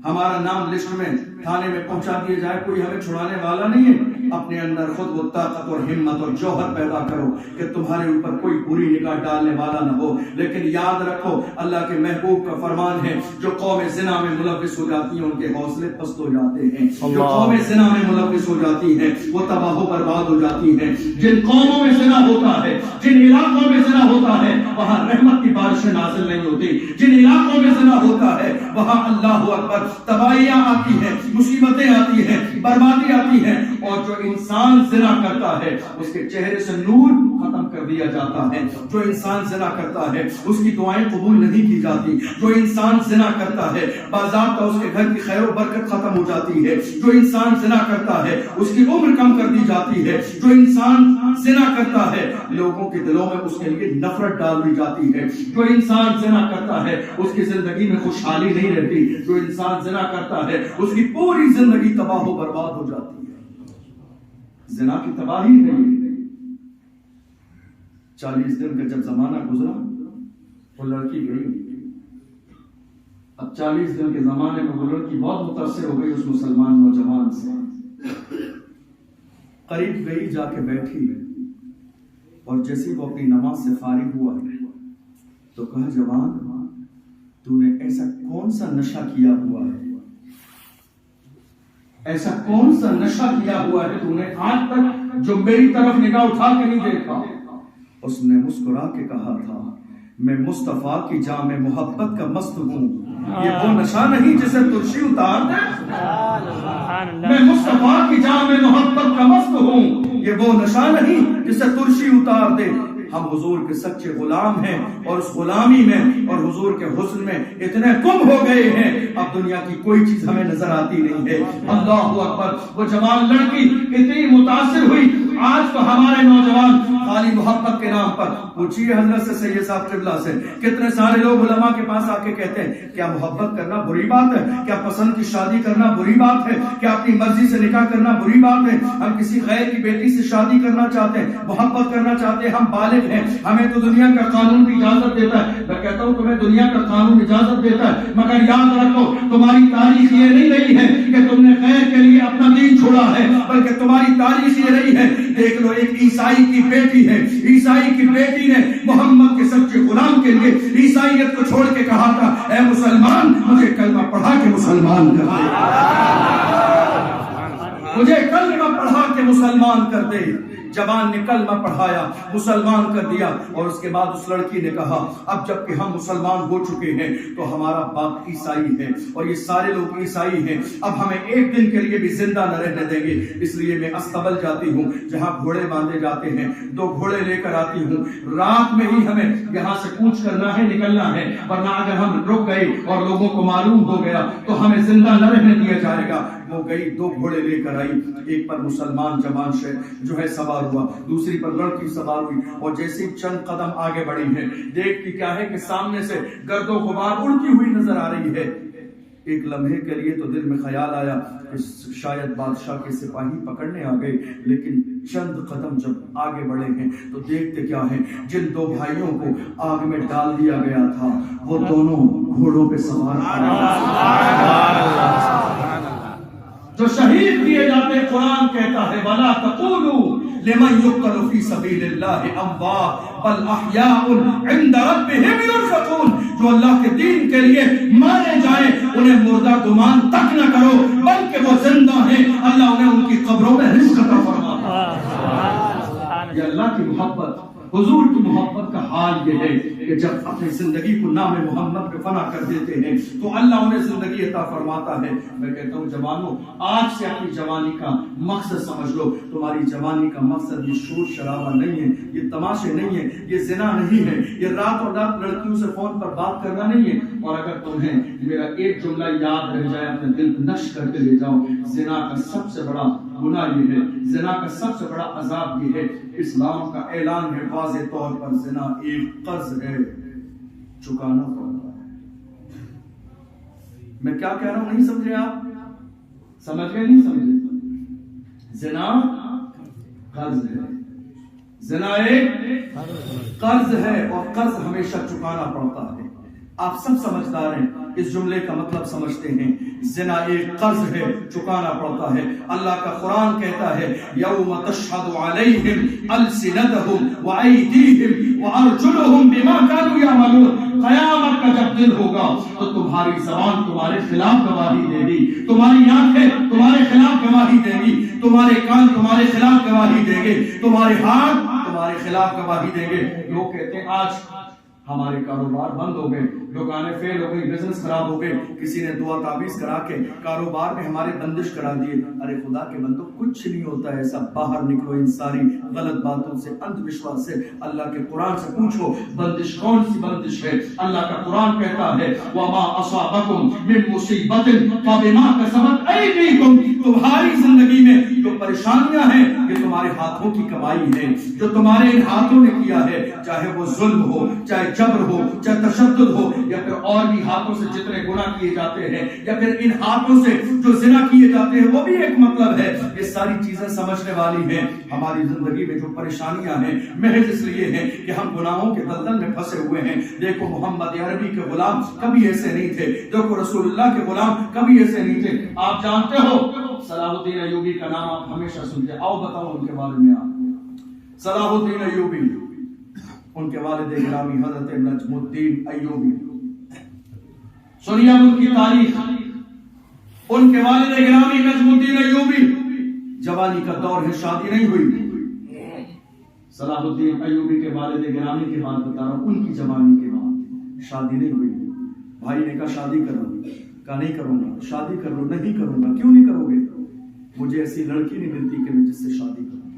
ہمارا نام لسٹ میں تھانے میں پہنچا دیا جائے، کوئی ہمیں چھڑانے والا نہیں ہے۔ اپنے اندر خود وہ طاقت اور ہمت اور جوہر پیدا کرو کہ تمہارے اوپر کوئی بری نگاہ ڈالنے والا نہ ہو۔ لیکن یاد رکھو اللہ کے محبوب کا فرمان ہے جو قوم زنا میں ملوث ہو جاتی ہیں ان کے حوصلے پست ہو جاتے ہیں، جو قوم زنا میں ملوث ہو جاتی ہیں وہ تباہ و برباد ہو جاتی ہیں۔ جن قوموں میں زنا ہوتا ہے، جن علاقوں میں زنا ہوتا ہے وہاں رحمت کی بارشیں نازل نہیں ہوتی، جن علاقوں میں زنا ہوتا ہے وہاں اللہ اکبر تباہیاں آتی ہیں، مصیبتیں آتی ہیں، بربادی آتی ہے۔ اور جو انسان زنا کرتا ہے اس کے چہرے سے نور ختم کر دیا جاتا ہے، جو انسان زنا کرتا ہے اس کی دعائیں قبول نہیں کی جاتی، جو انسان زنا کرتا ہے باضابطہ اس کے گھر کی خیر و برکت ختم ہو جاتی ہے، جو انسان زنا کرتا ہے اس کی عمر کم کر دی جاتی ہے، جو انسان زنا کرتا ہے لوگوں کے دلوں میں اس کے لیے نفرت ڈال دی جاتی ہے، جو انسان زنا کرتا ہے اس کی زندگی میں خوشحالی نہیں رہتی، جو انسان زنا کرتا ہے اس کی پوری زندگی تباہ و برباد ہو جاتی ہے۔ زنا کی تباہی نہیں۔ 40 دن کا جب زمانہ گزرا وہ لڑکی گئی، اب 40 دن کے زمانے میں وہ لڑکی بہت متاثر ہو گئی اس مسلمان نوجوان سے، قریب گئی، جا کے بیٹھی، اور جیسے وہ اپنی نماز سے فارغ ہوا تو کہا جوان تو نے ایسا کون سا نشہ کیا ہوا ہے، ایسا کون سا نشہ کیا ہوا ہے تو نے آج تک جو میری طرف نگاہ اٹھا کے نہیں دیکھا؟ اس نے مسکرا کے کہا تھا میں مصطفیٰ کی جام محبت کا مست ہوں، یہ وہ نشہ نہیں جسے ترشی اتار دے، میں مصطفیٰ کی جام محبت کا مست ہوں، یہ وہ نشہ نہیں جسے ترشی اتار دے۔ ہم حضور کے سچے غلام ہیں اور اس غلامی میں اور حضور کے حسن میں اتنے گم ہو گئے ہیں اب دنیا کی کوئی چیز ہمیں نظر آتی نہیں ہے۔ اللہ اکبر، وہ جوان لڑکی اتنی متاثر ہوئی۔ آج تو ہمارے نوجوان خالی محبت کے نام پر، پوچھیے حضرت سے سید صاحب قبلہ سے، کتنے سارے لوگ علماء کے پاس آ کے کہتے ہیں کیا محبت کرنا بری بات ہے، کیا پسند کی شادی کرنا بری بات ہے، کیا اپنی مرضی سے نکاح کرنا بری بات ہے، ہم کسی غیر کی بیٹی سے شادی کرنا چاہتے ہیں، محبت کرنا چاہتے ہیں، ہم بالغ ہیں، ہمیں تو دنیا کا قانون بھی اجازت دیتا ہے۔ میں کہتا ہوں تمہیں دنیا کا قانون اجازت دیتا ہے مگر یاد رکھو تمہاری تاریخ یہ نہیں رہی ہے کہ تم نے غیر کے لیے اپنا دین چھوڑا ہے، بلکہ تمہاری تاریخ یہ رہی ہے۔ دیکھ لو ایک عیسائی کی بیٹی ہے، عیسائی کی بیٹی نے محمد کے سچے غلام کے لیے عیسائیت کو چھوڑ کے کہا تھا اے مسلمان مجھے کلمہ پڑھا کے مسلمان کر دے، مجھے کلمہ پڑھا کے مسلمان کر دے۔ جوان نے کلمہ پڑھایا، مسلمان کر دیا، اور اس کے بعد اس لڑکی نے کہا اب جب کہ ہم مسلمان ہو چکے ہیں تو ہمارا باپ عیسائی ہے اور یہ سارے لوگ عیسائی ہیں، اب ہمیں ایک دن کے لیے بھی زندہ نہ رہنے دیں گے، اس لیے میں استبل جاتی ہوں جہاں گھوڑے باندھے جاتے ہیں، 2 گھوڑے لے کر آتی ہوں، رات میں ہی ہمیں یہاں سے کوچ کرنا ہے، نکلنا ہے، ورنہ اگر ہم رک گئے اور لوگوں کو معلوم ہو گیا تو ہمیں زندہ نہ رہنے دیا جائے گا۔ وہ گئی، 2 گھوڑے لے کر آئی، ایک پر مسلمان جوان جو ہے سوار ہوا، دوسری پر لڑکی سوار ہوئی، اور جیسے چند قدم آگے بڑھی ہے دیکھتی کیا ہے کہ سامنے سے گرد و غبار اڑتی ہوئی نظر آ رہی ہے۔ ایک لمحے کے لیے تو دل میں خیال آیا کہ شاید بادشاہ کے سپاہی پکڑنے آ گئے، لیکن چند قدم جب آگے بڑھے ہیں تو دیکھتے کیا ہیں جن 2 بھائیوں کو آگ میں ڈال دیا گیا تھا وہ دونوں گھوڑوں پہ سوار تھے، جو شہید کیے جاتے۔ قرآن کہتا ہے وَلَا تَقُولُوا لِمَنْ يُقْتَلُ فِي سَبِيلِ اللَّهِ أَمْوَاتٌ بَلْ أَحْيَاءٌ عِنْدَ رَبِّهِمْ يُرْزَقُونَ، جو اللہ کے دین کے لیے مارے جائیں انہیں مردہ گمان تک نہ کرو بلکہ وہ زندہ ہیں، اللہ انہیں ان کی قبروں میں رزق عطا فرماتا ہے۔ یہ اللہ کی محبت، حضور کی محبت کا حال یہ ہے کہ جب اپنی زندگی کو نام محمد پہ فنا کر دیتے ہیں تو اللہ انہیں زندگی عطا فرماتا ہے۔ میں کہتا ہوں جوانوں آج سے اپنی جوانی کا مقصد سمجھ لو، تمہاری جوانی کا مقصد یہ شور شرابہ نہیں ہے، یہ تماشے نہیں ہے، یہ زنا نہیں ہے، یہ رات اور رات لڑکیوں سے فون پر بات کرنا نہیں ہے۔ اور اگر تمہیں میرا ایک جملہ یاد رہ جائے اپنے دل کو نشر کر کے لے جاؤ، زنا کا سب سے بڑا گناہ یہ ہے، زنا کا سب سے بڑا عذاب یہ ہے، اسلام کا اعلان ہے واضح طور پر زنا ایک قرض ہے، چکانا پڑتا ہے۔ میں کیا کہہ رہا ہوں نہیں سمجھے آپ؟ سمجھ گئے نہیں سمجھے؟ زنا قرض ہے، زنا ایک قرض ہے اور قرض ہمیشہ چکانا پڑتا ہے۔ آپ سب سمجھدار ہیں، اس جملے کا مطلب سمجھتے ہیں۔ زنا ایک قرض ہے، چکانا پڑتا ہے۔ اللہ کا قرآن کہتا ہے یوم تشہد علیہم السنتہم وایدیہم وارجلہم بما کانوا یعملون، قیامت کا جب دن ہوگا تو تمہاری زبان تمہارے خلاف گواہی دے گی، تمہاری آنکھیں تمہارے خلاف گواہی دے گی، تمہارے کان تمہارے خلاف گواہی دیں گے، تمہارے ہاتھ تمہارے خلاف گواہی دیں گے۔ لوگ کہتے ہیں آج ہمارے کاروبار بند ہو گئے، دکانیں فیل ہو گئی، بزنس خراب ہو گئے، کسی نے دعا تعویذ کرا کے کاروبار میں ہمارے بندش کرا دیے۔ ارے خدا کے بندو کچھ نہیں ہوتا ایسا، باہر نکلو ان ساری غلط باتوں سے، اندھ وشواس سے، اللہ کے قرآن سے پوچھو بندش کون سی بندش ہے۔ اللہ کا قرآن کہتا ہے وما اصابکم من مصیبت فبما کسبت ایدیکم، تمہاری زندگی میں جو پریشانیاں ہیں یہ تمہارے ہاتھوں کی کمائی ہے، جو تمہارے ان ہاتھوں نے کیا ہے، چاہے وہ ظلم ہو، چاہے جبر ہو، چاہے تشدد ہو، یا پھر اور بھی ہاتھوں سے جتنے گناہ کیے جاتے ہیں، یا پھر ان ہاتھوں سے جو زنا کیے جاتے ہیں، وہ بھی ایک مطلب ہے۔ یہ ساری چیزیں سمجھنے والی ہیں۔ ہماری زندگی میں جو پریشانیاں ہیں محض اس لیے ہیں کہ ہم گناہوں کے دلدل میں پھنسے ہوئے ہیں۔ دیکھو محمد عربی کے غلام کبھی ایسے نہیں تھے، دیکھو رسول اللہ کے غلام کبھی ایسے نہیں تھے۔ آپ جانتے ہو صلاح الدین ایوبی کا نام آپ ہمیشہ سنتے، آؤ بتاؤ ان کے بارے میں آپ۔ صلاح الدین ایوبی، ان کے والد گرامی حضرت نجم الدین ایوبی، سنیے ان کی تاریخ۔ ان کے والد گرامی نجم الدین ایوبی، جوانی کا دور ہے، شادی نہیں ہوئی۔ صلاح الدین ایوبی کے والد گرامی کی بات بتا رہا ہوں، ان کی جوانی کے بعد شادی نہیں ہوئی۔ بھائی نے کہا شادی کرو، کہا نہیں کروں گا۔ شادی کر لو، نہیں کروں گا۔ کیوں نہیں کرو گے؟ مجھے ایسی لڑکی نہیں ملتی کہ میں جس سے شادی کروں۔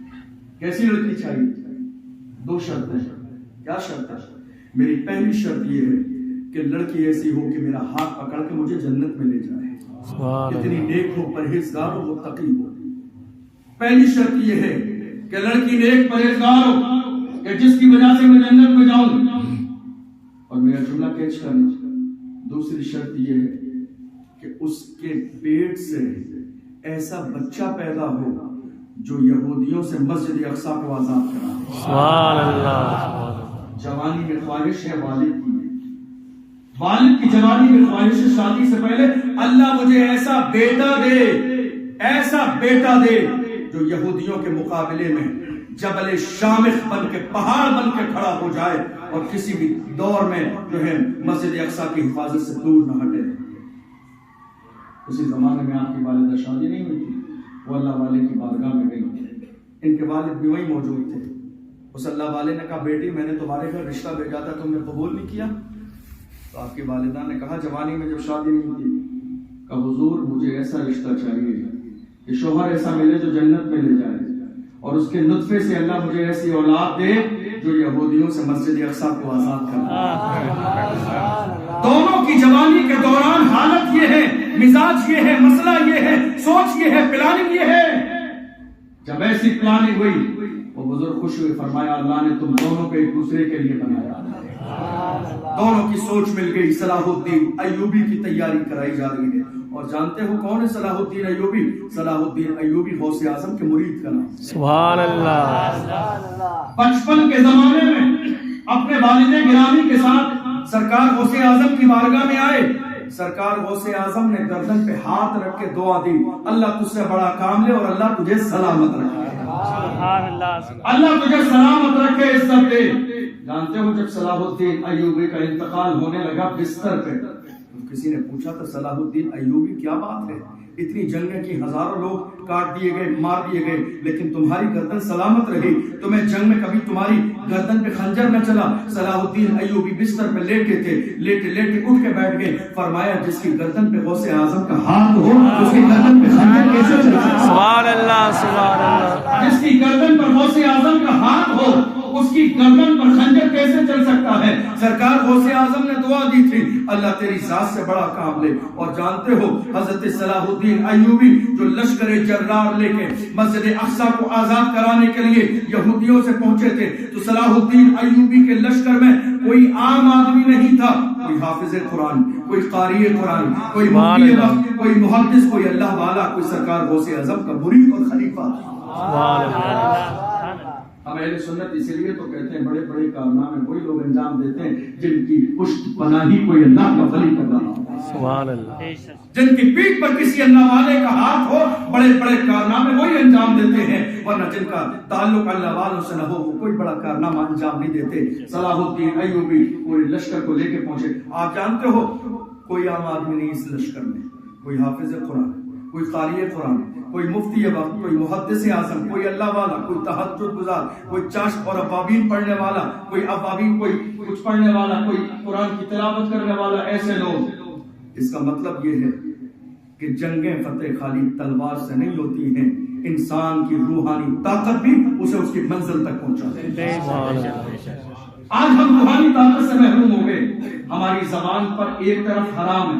کیسی لڑکی چاہیے؟ دو شرطیں۔ کیا شرط ہے؟ میری پہلی شرط یہ ہے کہ لڑکی ایسی ہو کہ میرا ہاتھ پکڑ کے مجھے جنت میں لے جائے، اتنی نیک ہو، پرہیزگار ہو، متقی ہو۔ پہلی شرط یہ ہے کہ لڑکی نیک پرہیزگار ہو کہ جس کی وجہ سے میں جنت میں جاؤں، اور میرا جملہ کیچ کرنا۔ دوسری شرط یہ ہے کہ اس کے پیٹ سے ایسا بچہ پیدا ہو جو یہودیوں سے مسجد اقصی کو آزاد کرا۔ سبحان اللہ۔ جوانی میں خواہش ہے والد کی، والد کی جوانی میں خواہش ہے شادی سے پہلے اللہ مجھے ایسا بیٹا دے، ایسا بیٹا دے جو یہودیوں کے مقابلے میں جبل شامخ بن کے، پہاڑ بن کے کھڑا ہو جائے اور کسی بھی دور میں جو ہے مسجد اقصی کی حفاظت سے دور نہ ہٹے۔ اسی زمانے میں آپ کی والدہ شادی نہیں ہوئی تھی، وہ اللہ والے کی بارگاہ میں گئی، ان کے والد بھی وہیں موجود تھے۔ اس اللہ والے نے کہا بیٹی میں نے تمہارے گھر رشتہ بھیجا تھا، تم نے قبول نہیں کیا۔ تو آپ کی والدہ نے کہا جوانی میں جب شادی نہیں کی، کہ حضور مجھے ایسا رشتہ چاہیے کہ شوہر ایسا ملے جو جنت میں لے جائے، اور اس کے نطفے سے اللہ مجھے ایسی اولاد دے جو یہودیوں سے مسجد اقصی کو آزاد کر۔ دونوں کی جوانی کے دوران حالت یہ ہے، مزاج یہ ہے، مسئلہ یہ ہے، سوچ یہ ہے، پلاننگ یہ ہے۔ جب ایسی پلاننگ ہوئی وہ بزرگ خوش ہوئے، فرمایا اللہ نے تم دونوں کو ایک دوسرے کے لیے بنایا۔ دونوں کی سوچ مل گئی، صلاح الدین ایوبی کی تیاری کرائی جا رہی ہے۔ اور جانتے ہو کون ہے صلاح الدین ایوبی؟ صلاح الدین ایوبی غوث اعظم کے مرید کا نام۔ سبحان اللہ۔ بچپن کے زمانے میں اپنے والد گرامی کے ساتھ سرکار غوث اعظم کی بارگاہ میں آئے۔ سرکار غوث اعظم نے گردن پہ ہاتھ رکھ کے دعا دی، اللہ تجھ سے بڑا کام لے اور اللہ تجھے سلامت رکھے، اللہ تجھے سلامت رکھے، عزت دے۔ جانتے ہو جب صلاح الدین ایوبی کا انتقال ہونے لگا بستر پہ، کسی نے پوچھا تو صلاح الدین ایوبی کیا بات ہے، اتنی جنگیں کی، ہزاروں لوگ کاٹ دیے گئے، مار دیے گئے، لیکن تمہاری گردن سلامت رہی، تمہیں جنگ میں کبھی تمہاری گردن پہ خنجر نہ چلا۔ صلاح الدین ایوبی بستر پہ لیٹے تھے، لیٹے لیٹے اٹھ کے بیٹھ گئے، فرمایا جس کی گردن پہ غوث اعظم کا ہاتھ ہو اس کی گردن پہ خنجر کیسے چل سکتا ہے؟ سبحان اللہ، سبحان اللہ۔ جس کی گردن پر غوث اعظم کا ہاتھ ہو اس کی گردن پر خنجر کیسے چل سکتا ہے؟ سرکار غوث اعظم نے دعا دی تھی اللہ تیری ذات سے بڑا کام لے. اور جانتے ہو حضرت صلاح الدین ایوبی جو لشکر جرار لے کے مسجد اقصی کو آزاد کرانے کے لیے یہودیوں سے پہنچے تھے, تو صلاح الدین ایوبی کے لشکر میں کوئی عام آدمی نہیں تھا, کوئی حافظ قرآن, کوئی قاری قرآن, کوئی مفتی وقت, کوئی محدث, کوئی اللہ والا, کوئی سرکار غوث اعظم کا مرید اور خلیفہ. ہم اہل سنت اسی لیے تو کہتے ہیں بڑے بڑے کارنامے وہی لوگ انجام دیتے ہیں جن کی پشت پناہی کوئی اللہ کا ولی کر رہا ہو, سبحان اللہ, جن کی پیٹھ پر کسی اللہ والے کا ہاتھ ہو. بڑے بڑے کارنامے وہی انجام دیتے ہیں, ورنہ جن کا تعلق اللہ والوں سے نہ ہو وہ کوئی بڑا کارنامہ انجام نہیں دیتے. صلاح الدین ایوبی کوئی لشکر کو لے کے پہنچے. آپ جانتے ہو کوئی عام آدمی نہیں اس لشکر میں, کوئی حافظ قرآن, کوئی قاری قرآن, کوئی مفتی وقت, کوئی محدث اعظم, کوئی اللہ والا, کوئی تہجد گزار, کوئی چاشت اور ابابین پڑھنے والا, کوئی ابابین, کوئی کچھ پڑھنے والا, کوئی قرآن کی تلاوت کرنے والا, ایسے لوگ. اس کا مطلب یہ ہے کہ جنگیں فتح خالی تلوار سے نہیں ہوتی ہیں, انسان کی روحانی طاقت بھی اسے اس کی منزل تک پہنچاتی ہے. آج ہم روحانی طاقت سے محروم ہو گئے. ہماری زبان پر ایک طرف حرام ہے,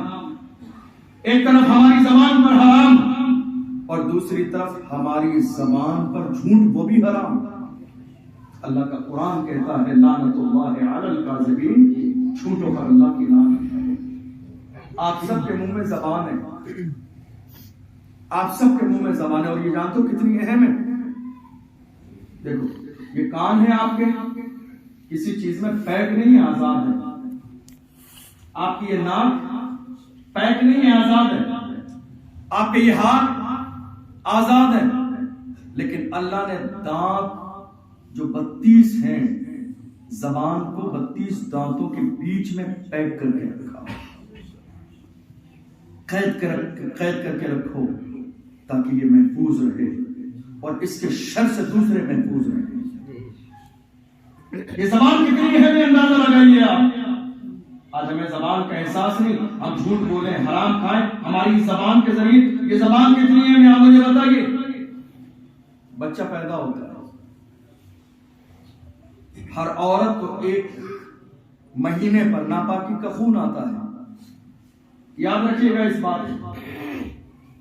ایک طرف ہماری زبان پر حرام, اور دوسری طرف ہماری زبان پر جھوٹ, وہ بھی حرام. اللہ کا قرآن کہتا ہے لعنت اللہ علی الکاذبین, جھوٹوں پر اللہ کی لعنت ہے. آپ سب کے منہ میں زبان ہے, آپ سب کے منہ میں زبان ہے, اور یہ جانتے ہو کتنی اہم ہے. دیکھو یہ کان ہے آپ کے, کسی چیز میں پیک نہیں ہے, آزاد ہے. آپ کی یہ ناک پیک نہیں ہے, آزاد ہے. آپ کے یہ ہاتھ آزاد ہے. لیکن اللہ نے دانت جو 32 ہیں, زبان کو 32 دانتوں کے بیچ میں پیک کر کے رکھا, قید کر کے رکھو تاکہ یہ محفوظ رہے اور اس کے شر سے دوسرے محفوظ رہے. یہ زبان کتنی ہے اندازہ لگائیے آپ. آج ہمیں زبان کا احساس نہیں, ہم جھوٹ بولیں, حرام کھائیں ہماری زبان کے ذریعے. یہ زبان کتنی ہے میں آپ مجھے بتائیے. بچہ پیدا ہوتا ہے, ہر عورت کو ایک مہینے پر ناپاکی کا خون آتا ہے. یاد رکھیے گا اس بات کو,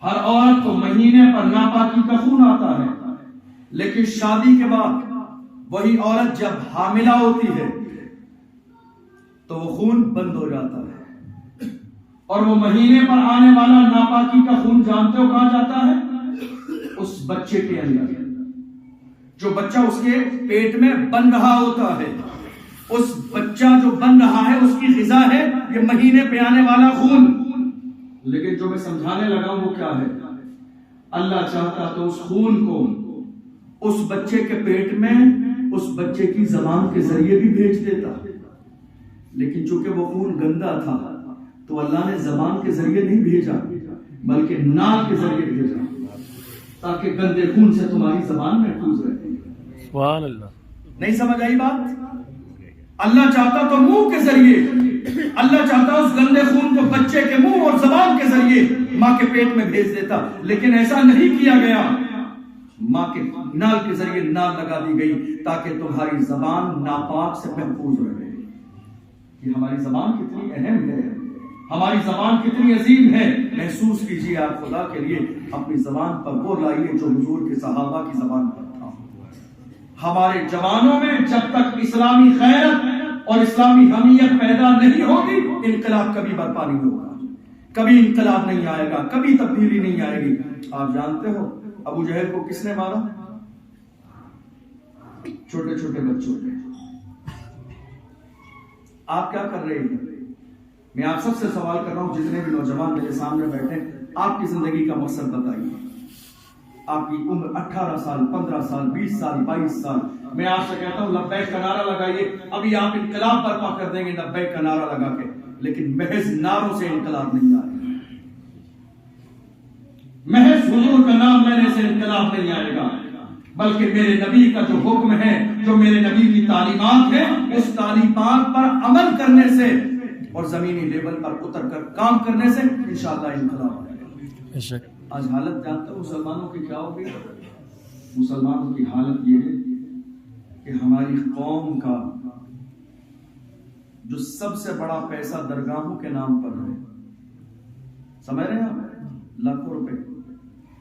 ہر عورت کو مہینے پر ناپاکی کا خون آتا ہے. لیکن شادی کے بعد وہی عورت جب حاملہ ہوتی ہے تو وہ خون بند ہو جاتا ہے, اور وہ مہینے پر آنے والا ناپاکی کا خون جانتے ہو کہاں جاتا ہے؟ اس بچے کے اندر. جو بچہ اس کے پیٹ میں بن رہا ہوتا ہے, اس بچہ جو بن رہا ہے اس کی غذا ہے یہ مہینے پہ آنے والا خون. لیکن جو میں سمجھانے لگا وہ کیا ہے, اللہ چاہتا تو اس خون کو اس بچے کے پیٹ میں اس بچے کی زبان کے ذریعے بھی بھیج دیتا, لیکن چونکہ وہ خون گندا تھا تو اللہ نے زبان کے ذریعے نہیں بھیجا بلکہ ناک کے ذریعے بھیجا, تاکہ گندے خون سے تمہاری زبان محفوظ رہے. سبحان اللہ. نہیں سمجھ آئی بات؟ اللہ چاہتا تو منہ کے ذریعے, اللہ چاہتا اس گندے خون کو بچے کے منہ اور زبان کے ذریعے ماں کے پیٹ میں بھیج دیتا, لیکن ایسا نہیں کیا گیا. ماں کے نال کے ذریعے نال لگا دی گئی تاکہ تمہاری زبان ناپاک سے محفوظ رہے. یہ ہماری زبان کتنی اہم ہے, ہماری زبان کتنی عظیم ہے. محسوس کیجیے آپ خدا کے لیے اپنی زبان پر وہ لائیے جو حضور کے صحابہ کی زبان پر تھا. ہمارے جوانوں میں جب تک اسلامی غیرت اور اسلامی حمیت پیدا نہیں ہوگی انقلاب کبھی برپا نہیں ہوگا, کبھی انقلاب نہیں آئے گا, کبھی تبدیلی نہیں آئے گی. آپ جانتے ہو ابو جہل کو کس نے مارا؟ چھوٹے چھوٹے بچوں نے. آپ کیا کر رہے ہیں؟ میں آپ سب سے سوال کر رہا ہوں, جتنے بھی نوجوان میرے سامنے بیٹھے, آپ کی زندگی کا مقصد بتائیے. آپ کی عمر 18 سال, 15 سال, 20 سال, 22 سال. میں آپ سے کہتا ہوں لبیک کا نعرہ لگائیے. ابھی آپ انقلاب برپا کر دیں گے لبیک کا نعرہ لگا کے, لیکن محض نعروں سے انقلاب نہیں آئے گا, محض حضور کا نام لینے سے انقلاب نہیں آئے گا, بلکہ میرے نبی کا جو حکم ہے, جو میرے نبی کی تعلیمات ہے, اس تعلیمات پر عمل کرنے سے اور زمینی لیول پر اتر کر کام کرنے سے انشاءاللہ انقلاب آئے گا. آج حالت جانتے ہو مسلمانوں کی کیا ہوگی؟ مسلمانوں کی حالت یہ ہے کہ ہماری قوم کا جو سب سے بڑا پیسہ درگاہوں کے نام پر ہے، سمجھ رہے ہیں آپ؟ لاکھوں روپے،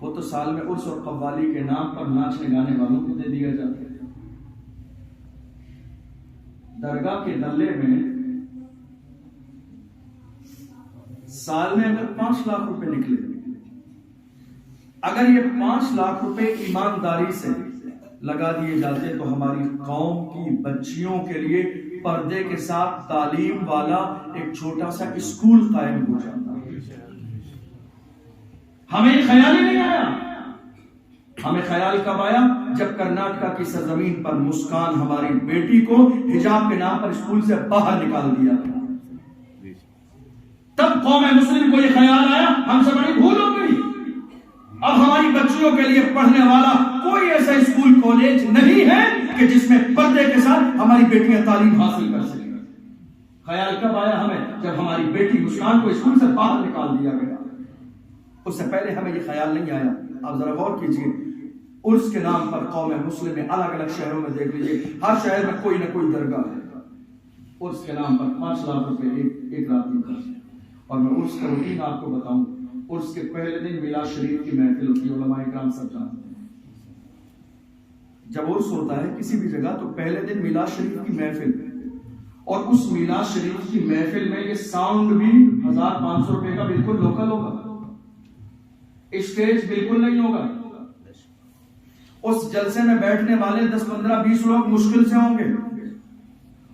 وہ تو سال میں عرس اور قوالی کے نام پر ناچنے گانے والوں کو دے دیا جاتا ہے۔ درگاہ کے غلے میں سال میں اگر 5 لاکھ روپے نکلے، اگر یہ 5 لاکھ روپے ایمانداری سے لگا دیے جاتے تو ہماری قوم کی بچیوں کے لیے پردے کے ساتھ تعلیم والا ایک چھوٹا سا اسکول قائم ہو جاتا۔ ہمیں خیال ہی نہیں آیا۔ ہمیں خیال کب آیا؟ جب کرناٹکا کی سرزمین پر مسکان ہماری بیٹی کو حجاب کے نام پر اسکول سے باہر نکال دیا، تب قوم مسلم کو یہ خیال آیا ہم سے بڑی بھول ہو گئی، اب ہماری بچیوں کے لیے پڑھنے والا کوئی ایسا اسکول کالج نہیں ہے کہ جس میں پردے کے ساتھ ہماری بیٹیاں تعلیم حاصل کر سکیں۔ خیال کب آیا ہمیں؟ جب ہماری بیٹی مسکان کو اسکول سے باہر نکال دیا گیا۔ اس سے پہلے ہمیں یہ خیال نہیں آیا۔ آپ ذرا غور کیجئے، عرس کے نام پر قوم مسلم میں الگ الگ شہروں میں دیکھ لیجئے، ہر شہر میں کوئی نہ کوئی درگاہ ہے۔ عرس کے نام پر 5 لاکھ روپے ایک رات میں خرچ۔ اور میں عرس کا روٹین آپ کو بتاؤں، عرس کے پہلے دن میلاد شریف کی محفل ہوتی ہے، علماء کرام سب جانتے ہیں۔ جب عرس ہوتا ہے کسی بھی جگہ تو پہلے دن میلاد شریف کی محفل، اور اس میلاد شریف کی محفل میں یہ ساؤنڈ بھی 1500 روپے کا بالکل لوکل ہوگا، اسٹیج بالکل نہیں ہوگا۔ اس جلسے میں بیٹھنے والے 10 15 20 لوگ مشکل سے ہوں گے،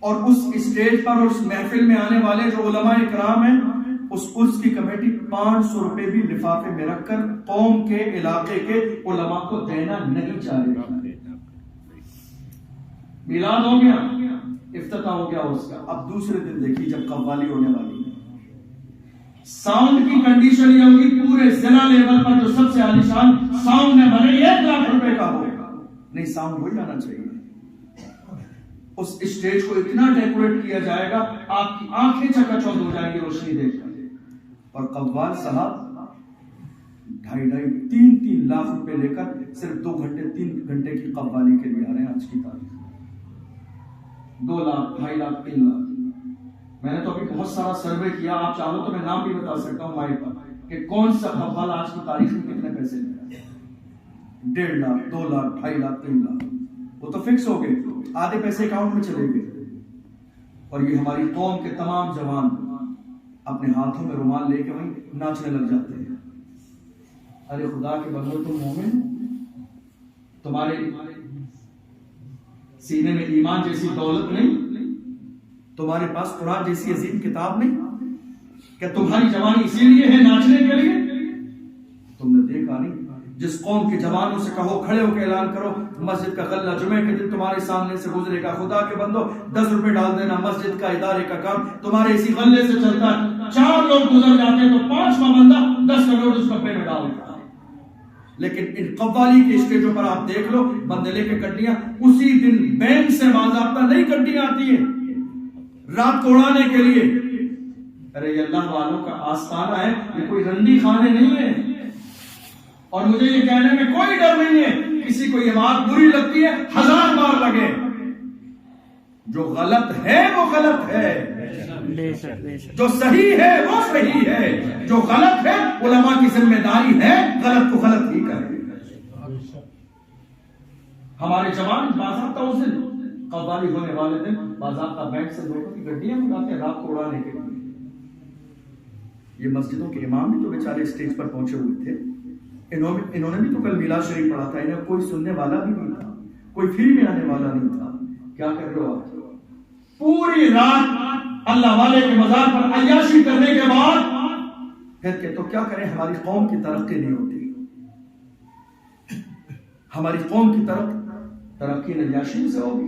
اور اس اسٹیج پر اور اس محفل میں آنے والے جو علماء کرام ہیں، اس عرس کی کمیٹی 500 روپے بھی لفافے میں رکھ کر قوم کے علاقے کے علماء کو دینا نہیں چاہ رہے۔ میلاد ہو گیا، افتتاح ہو گیا اس کا، اب دوسرے دن دیکھیے جب قوالی ہونے والی ہے، ساؤنڈ کی کنڈیشن یہ ہوگی پورے ضلع لیول پر جو سب سے عالیشان ساؤنڈ نے بنے 1 لاکھ روپے کا ہوگا۔ نہیں، ساؤنڈ ہو جانا چاہیے۔ اس اسٹیج کو اتنا ڈیکوریٹ کیا جائے گا آپ کی آنکھیں چکاچوند ہو جائیں گی روشنی دیکھ کر۔ اور قوال صاحب 2.5-3 لاکھ روپے لے کر صرف 2 گھنٹے 3 گھنٹے کی قوالی کے لیے آ رہے ہیں آج کی تاریخ۔ 2 لاکھ 2.5 لاکھ 3 لاکھ۔ میں نے تو ابھی بہت سارا سروے کیا، آپ چاہو تو میں نام بھی بتا سکتا ہوں مائک پر کہ کون سا قوال آج کی تاریخ میں کتنے پیسے لے رہا ہے۔ 1.5 لاکھ 2 لاکھ 2.5 لاکھ 3 لاکھ، وہ تو فکس ہو گئے، آدھے پیسے اکاؤنٹ میں چلے گئے۔ اور یہ ہماری قوم کے تمام جوان اپنے ہاتھوں میں رومال لے کے وہیں ناچنے لگ جاتے ہیں۔ ارے خدا کے بندو، تم مومن، تمہارے سینے میں ایمان جیسی دولت نہیں، تمہارے پاس قرآن جیسی عظیم کتاب نہیں، کہ تمہاری جوانی اسی لیے ہے ناچنے کے لیے؟ تم نے دیکھا نہیں، جس قوم کے جوانوں سے کہو کھڑے ہو کے اعلان کرو مسجد کا غلہ جمعے کے دن تمہارے سامنے سے گزرے گا، خدا کے بندو 10 روپے ڈال دینا، مسجد کا ادارے کا کام تمہارے اسی غلے سے چلتا ہے۔ 4 لوگ گزر جاتے ہیں تو 5واں بندہ 10 کروڑ اس کپڑے میں ڈال دیتا ہے۔ لیکن ان قوالی کے اسٹیجوں پر آپ دیکھ لو، بندے لے کے کٹیاں اسی دن بینک سے باضابطہ نئی کٹیاں آتی ہیں رات کو اڑانے کے لیے۔ ارے یہ اللہ والوں کا آستانہ ہے، یہ کوئی رنڈی خانے نہیں ہے۔ اور مجھے یہ کہنے میں کوئی ڈر نہیں ہے، کسی کو یہ بات بری لگتی ہے 1000 بار لگے، جو غلط ہے وہ غلط ہے، جو صحیح ہے وہ صحیح ہے، جو غلط ہے علماء کی ذمہ داری ہے غلط کو غلط ہی کرے۔ ہمارے جوان باضابطہ اس دن قوالی ہونے والے دن باضابطہ بینک سے لوگوں کی گڈیاں منگاتے ہیں رات کو اڑانے کے لیے۔ یہ مسجدوں کے امام بھی تو بیچارے اسٹیج پر پہنچے ہوئے تھے، انہوں نے بھی تو کل میلاد شریف پڑھا تھا، انہیں کوئی سننے والا بھی نہیں تھا، کوئی فری میں آنے والا نہیں تھا۔ کیا کر رہے ہو آپ؟ پوری رات اللہ والے کے مزار پر عیاشی کرنے کے بعد پھر کہ تو کیا کریں، ہماری قوم کی ترقی نہیں ہوتی، ہماری قوم کی ترقی عیاشی سے ہوگی۔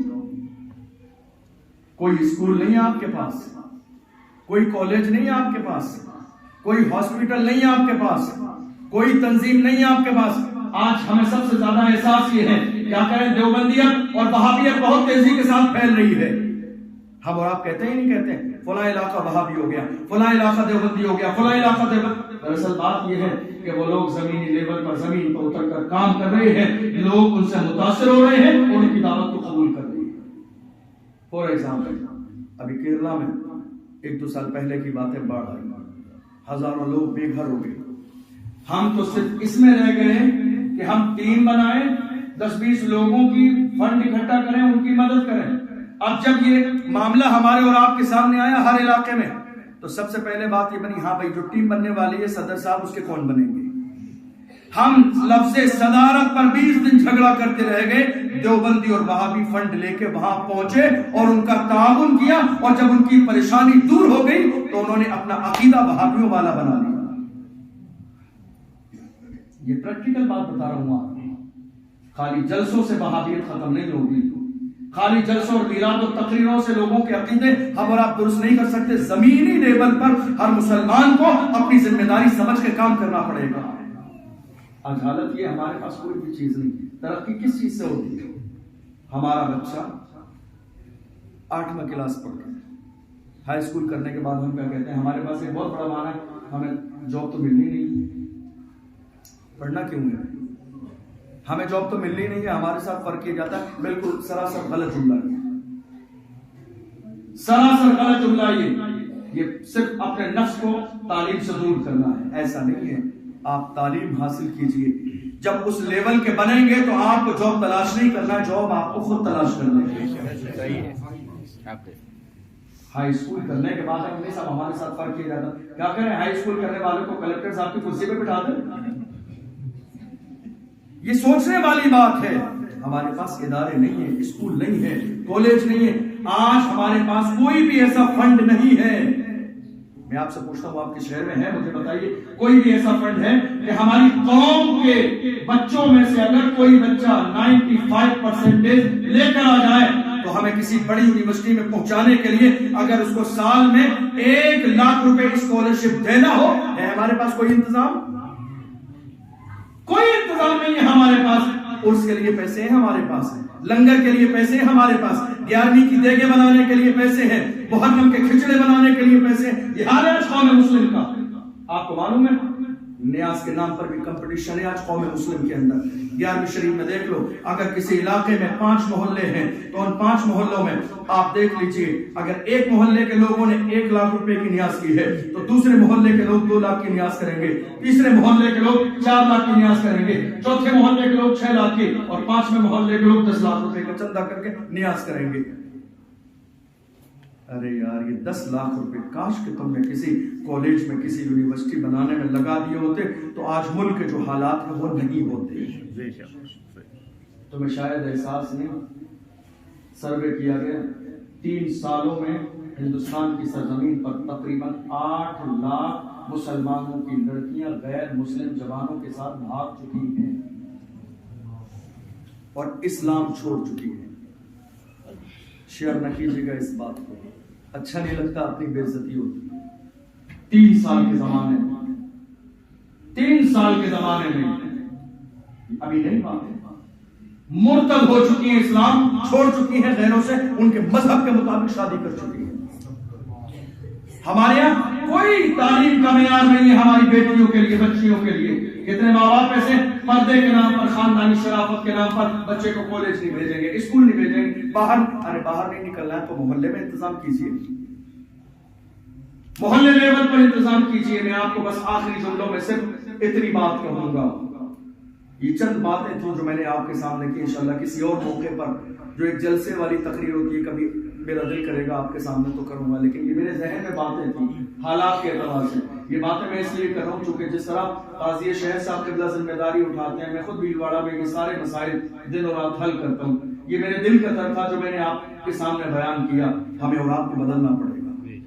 کوئی اسکول نہیں ہے آپ کے پاس، کوئی کالج نہیں ہے آپ کے پاس، کوئی ہاسپٹل نہیں ہے آپ کے پاس، کوئی تنظیم نہیں ہے آپ کے پاس۔ آج ہمیں سب سے زیادہ احساس یہ ہے، کیا کریں، دیوبندیت اور وہابیت بہت تیزی کے ساتھ پھیل رہی ہے۔ ہم اور آپ کہتے ہی نہیں کہتے ہیں فلاں علاقہ وہابی ہو گیا، فلاں علاقہ دیوبندی ہو گیا، فلاں علاقہ دیوبند۔ دراصل بات یہ ہے کہ وہ لوگ زمینی لیول پر زمین پر اتر کر کام کر رہے ہیں، لوگ ان سے متاثر ہو رہے ہیں اور ان کی دعوت کو قبول کر رہے ہیں۔ فور ایگزامپل ابھی کیرلا میں 1-2 سال پہلے کی باتیں، باڑھ آئی، ہزاروں لوگ بے گھر ہو گئے. ہم تو صرف اس میں رہ گئے کہ ہم ٹیم بنائیں، 10-20 لوگوں کی فنڈ اکٹھا کریں، ان کی مدد کریں. اب جب یہ معاملہ ہمارے اور آپ کے سامنے آیا ہر علاقے میں، تو سب سے پہلے بات یہ بنی، ہاں بھائی جو ٹیم بننے والی ہے صدر صاحب، اس کے کون بنیں گے؟ ہم لفظ صدارت پر 20 دن جھگڑا کرتے رہ گئے. دیوبندی اور وہابی فنڈ لے کے وہاں پہنچے اور ان کا تعاون کیا، اور جب ان کی پریشانی دور ہو گئی تو انہوں نے اپنا عقیدہ وہابیوں والا بنا لیا. یہ پریکٹیکل بات بتا رہا ہوں آپ کو. خالی جلسوں سے وہابیت ختم نہیں ہوگی، خالی جلسوں اور میلاد و تقریروں سے لوگوں کے عقیدے ہم اور آپ درست نہیں کر سکتے. زمینی لیول پر ہر مسلمان کو اپنی ذمہ داری سمجھ کے کام کرنا پڑے گا. آج حالت یہ ہمارے پاس کوئی بھی چیز نہیں. ترقی کس چیز سے ہوتی ہے؟ ہمارا بچہ 8واں کلاس پڑھتا ہے، ہائی اسکول کرنے کے بعد ہم کیا کہتے ہیں؟ ہمارے پاس ایک بہت بڑا معنی ہے، ہمیں جاب تو ملنی نہیں. پڑھنا کیوں ہے؟ ہمیں جاب تو ملنی نہیں ہے. ہمارے ساتھ فرق کیا جاتا ہے. بالکل سراسر غلط جملہ ہے، سراسر غلط جملہ. یہ صرف اپنے نفس کو تعلیم سے دور کرنا ہے. ایسا نہیں ہے. آپ تعلیم حاصل کیجئے، جب اس لیول کے بنیں گے تو آپ کو جاب تلاش نہیں کرنا ہے، جاب آپ کو خود تلاش کرنا ہے. ہائی اسکول کرنے کے بعد اپنے سب ہمارے ساتھ فرق کیا جاتا ہے. کیا کریں؟ ہائی اسکول کرنے والوں کو کلکٹر صاحب کی کرسی پہ بٹھا دیں. یہ سوچنے والی بات ہے. ہمارے پاس ادارے نہیں ہیں، اسکول نہیں ہے، کالج نہیں ہے. آج ہمارے پاس کوئی بھی ایسا فنڈ نہیں ہے. میں آپ سے پوچھتا ہوں، آپ کے شہر میں ہے؟ مجھے بتائیے کوئی بھی ایسا فنڈ ہے کہ ہماری قوم کے بچوں میں سے اگر کوئی بچہ 95% لے کر آ جائے تو ہمیں کسی بڑی یونیورسٹی میں پہنچانے کے لیے اگر اس کو سال میں 1 لاکھ روپے اسکالرشپ دینا ہو، ہے ہمارے پاس کوئی انتظام؟ کوئی انتظام نہیں ہے ہمارے پاس. عرس کے لیے پیسے ہیں ہمارے پاس، لنگر کے لیے پیسے ہیں ہمارے پاس، 11ویں کی دیگیں بنانے کے لیے پیسے ہیں، محرم کے کھچڑے بنانے کے لیے پیسے ہیں. یہ حال ہے آج قوم مسلم کا. آپ کو معلوم ہے نیاز کے نام پر بھی کمپٹیشن ہے آج قوم مسلم کے اندر. 11ویں شریف میں دیکھ لو، اگر کسی علاقے میں 5 محلے ہیں تو ان 5 محلوں میں آپ دیکھ لیجئے، اگر ایک محلے کے لوگوں نے 1 لاکھ روپے کی نیاز کی ہے تو دوسرے محلے کے لوگ 2 لاکھ کی نیاز کریں گے، تیسرے محلے کے لوگ 4 لاکھ کی نیاز کریں گے، چوتھے محلے کے لوگ 6 لاکھ کی، اور 5ویں محلے کے لوگ 10 لاکھ روپے کا چندہ کر کے نیاز کریں گے. ارے یار، یہ 10 لاکھ روپے کاش کہ تم نے کسی کالج میں، کسی یونیورسٹی بنانے میں لگا دیے ہوتے تو آج ملک کے جو حالات ہیں وہ نہیں ہوتے. تمہیں شاید احساس نہیں، سروے کیا گیا 3 سالوں میں ہندوستان کی سرزمین پر تقریباً 8 لاکھ مسلمانوں کی لڑکیاں غیر مسلم جوانوں کے ساتھ بھاگ چکی ہیں اور اسلام چھوڑ چکی ہیں. شیئر نہ کیجیے گا اس بات کو، اچھا نہیں لگتا، اپنی بے عزتی ہوتی. 3 سال کے زمانے میں، 3 سال کے زمانے میں ابھی نہیں بات ہے، مرتد ہو چکی ہیں، اسلام چھوڑ چکی ہیں، غیروں سے ان کے مذہب کے مطابق شادی کر چکی ہیں. ہمارے یہاں کوئی تعلیم کا معیار نہیں ہے ہماری بیٹیوں کے لیے، بچیوں کے لیے. کتنے ماں باپ ایسے پردے کے نام پر، خاندانی شرافت کے نام پر بچے کو کالج نہیں بھیجیں گے، اسکول نہیں بھیجیں گے. باہر نہیں نکلنا ہے تو محلے میں انتظام کیجیے، محلے لیول پر انتظام کیجیے. میں آپ کو بس آخری جملوں میں صرف اتنی بات کہوں گا. یہ چند باتیں تھیں جو میں نے آپ کے سامنے کی. انشاءاللہ کسی اور موقع پر جو ایک جلسے والی تقریر ہوتی ہے، کبھی میرا دل کرے گا آپ کے سامنے تو کروں گا، لیکن یہ میرے ذہن میں باتیں تھیں حالات کے اعتبار سے. یہ باتیں میں اس لیے کر رہا ہوں چونکہ جس طرح قاضی شہر صاحب قبلہ ذمہ داری اٹھاتے ہیں، میں خود بھیلواڑہ میں یہ سارے مسائل دن اور رات حل کرتا ہوں. یہ میرے دل کا درد تھا جو میں نے آپ کے سامنے بیان کیا. ہمیں اور آپ کو بدلنا پڑے گا،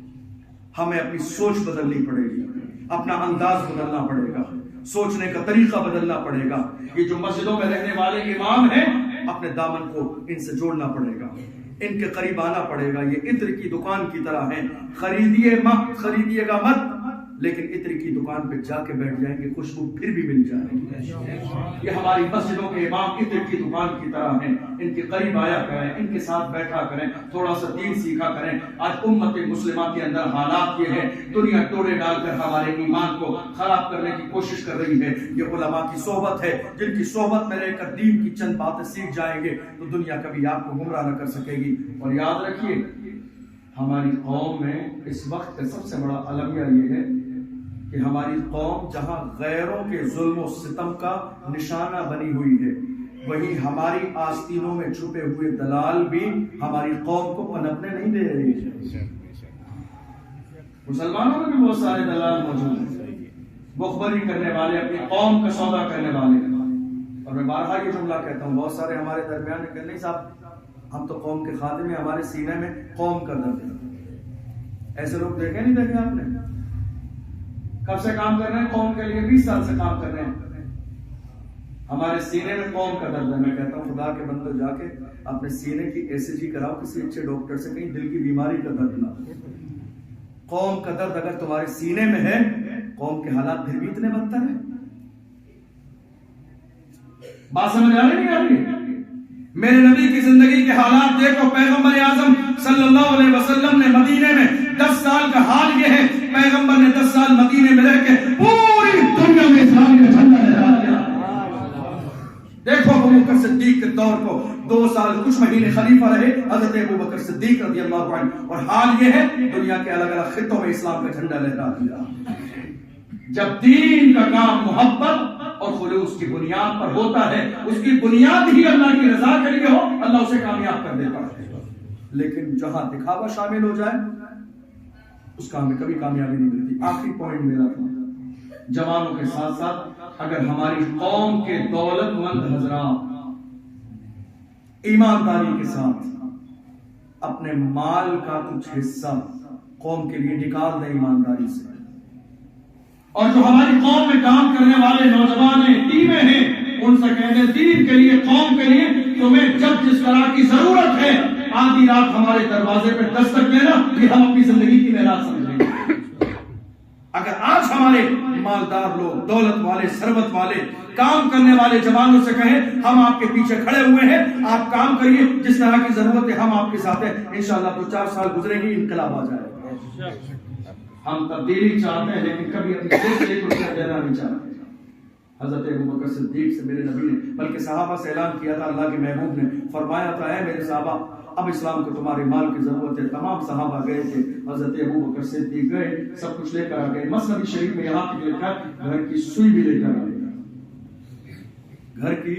ہمیں اپنی سوچ بدلنی پڑے گی، اپنا انداز بدلنا پڑے گا، سوچنے کا طریقہ بدلنا پڑے گا. یہ جو مسجدوں میں رہنے والے امام ہیں، اپنے دامن کو ان سے جوڑنا پڑے گا، ان کے قریب آنا پڑے گا. یہ عطر کی دکان کی طرح ہیں، خریدیے گا مت، لیکن عطر کی دکان پہ جا کے بیٹھ جائیں گے، خوشبو پھر بھی مل جائے گی. یہ ہماری مسجدوں کے امام عطر کی دکان کی طرح ہیں، ان کے قریب آیا کریں، ان کے ساتھ بیٹھا کریں، تھوڑا سا دین سیکھا کریں. آج امت مسلمہ کے اندر حالات یہ ہیں، دنیا ٹوڑے ڈال کر ہمارے ایمان کو خراب کرنے کی کوشش کر رہی ہے. یہ علماء کی صحبت ہے، جن کی صحبت میں رہ کر دین کی چند باتیں سیکھ جائیں گے تو دنیا کبھی آپ کو گمراہ نہ کر سکے گی. اور یاد رکھیے، ہماری قوم میں اس وقت کا سب سے بڑا المیہ یہ ہے کہ ہماری قوم جہاں غیروں کے ظلم و ستم کا نشانہ بنی ہوئی ہے، وہی ہماری آستینوں میں چھپے ہوئے دلال بھی ہماری قوم کو پنپنے نہیں دے رہے ہیں۔ مسلمانوں میں بھی بہت سارے دلال موجود ہیں، مخبری کرنے والے، اپنی قوم کا سودا کرنے والے۔ اور میں بارہا یہ جملہ کہتا ہوں، بہت سارے ہمارے درمیان میں کہ نہیں صاحب ہم تو قوم کے خادم ہیں، ہمارے سینے میں قوم کا درد ہے۔ ایسے لوگ دیکھے نہیں دیکھے آپ نے؟ کب سے کام کر رہے ہیں قوم کے لیے؟ 20 سال سے کام کر رہے ہیں، ہمارے سینے میں قوم کا درد ہے۔ میں کہتا ہوں خدا کے بندے جا کے اپنے سینے کی ECG کراؤ کسی اچھے ڈاکٹر سے، کہیں دل کی بیماری کا درد نہ ہو۔ قوم کا درد اگر تمہارے سینے میں ہے، قوم کے حالات پھر بھی اتنے بدتر ہیں۔ بات سمجھ آ رہی نہیں آ رہی؟ میرے نبی کی زندگی کے حالات دیکھو، پیغمبر اعظم صلی اللہ علیہ وسلم نے مدینے میں 10 سال کا حال یہ ہے، پیغمبر نے 10 سال مدینے میں رہ کے پوری دنیا میں اسلام کا جھنڈا لہرا دیا۔ دیکھو ابو بکر صدیق کے دور کو 2 سال کچھ مہینے خلیفہ رہے حضرت ابو بکر صدیق رضی اللہ عنہ، اور حال یہ ہے دنیا کے الگ الگ خطوں میں اسلام کا جھنڈا لہرا دیا۔ جب دین کا کام محبت اور خلوص کی بنیاد پر ہوتا ہے، اس کی بنیاد ہی اللہ کی رضا کے لیے ہو، اللہ اسے کامیاب کر دیتا ہے۔ لیکن جہاں دکھاوا شامل ہو جائے اس کام میں کبھی کامیابی نہیں ملتی۔ آخری پوائنٹ میرا تھا، جوانوں کے ساتھ ساتھ اگر ہماری قوم کے دولت مند حضرات ایمانداری کے ساتھ اپنے مال کا کچھ حصہ قوم کے لیے نکال دیں ایمانداری سے، اور جو ہماری قوم میں کام کرنے والے نوجوان ہیں، ٹیمیں ہیں، ان سے کہتے دین کے لیے، قوم کے لیے تمہیں جب جس طرح کی ضرورت ہے آدھی رات ہمارے دروازے پہ دستک دینا، یہ ہم اپنی زندگی کی معراج سمجھیں گے۔ اگر آج ہمارے مالدار لوگ، دولت والے، ثروت والے، کام کرنے والے جوانوں سے کہیں ہم آپ کے پیچھے کھڑے ہوئے ہیں، آپ کام کریے، جس طرح کی ضرورت ہے ہم آپ کے ساتھ ہیں، انشاءاللہ 2-4 سال گزریں گے، انقلاب آ جائے گا۔ ہم تبدیلی چاہتے ہیں لیکن کبھی اپنے دل سے 1 روپیہ دینا نہیں چاہتے۔ حضرت ابو بکر صدیق سے میرے نبی نے بلکہ صحابہ سے اعلان کیا تھا، اللہ کے محبوب نے فرمایا تھا، اے میرے صحابہ اب اسلام کو تمہارے مال کی ضرورت ہے۔ تمام صحابہ گئے تھے، حضرت ابو بکر صدیق گئے، سب کچھ لے کر آ گئے۔ مسند شریف میں یہاں تک لکھا گھر کی سوئی بھی لے کر آ گئے، گھر کی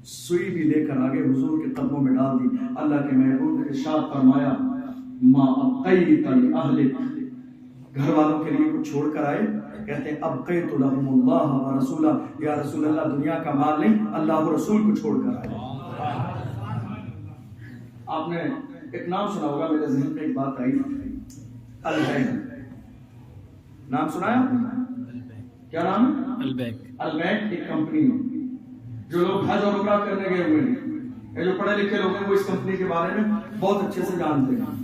سوئی بھی لے کر آگے حضور کے قدموں میں ڈال دی۔ اللہ کے محبوب نے ارشاد فرمایا، ما ابقیت لأہلک، گھر والوں کے لیے کچھ چھوڑ کر آئے؟ کہتے ہیں ابقیت لهم اللہ ورسولہ، یا رسول اللہ دنیا کا مال نہیں، اللہ و رسول کو چھوڑ کر آئے۔ آپ نے ایک نام سنا ہوگا، میرے ذہن میں ایک بات آئی، البیک، نام سنا ہے؟ کیا نام ہے؟ البیک ایک کمپنی ہے، جو لوگ حج اور عمرہ کرنے گئے ہوئے ہیں، جو پڑھے لکھے لوگ ہیں وہ اس کمپنی کے بارے میں بہت اچھے سے جانتے ہیں۔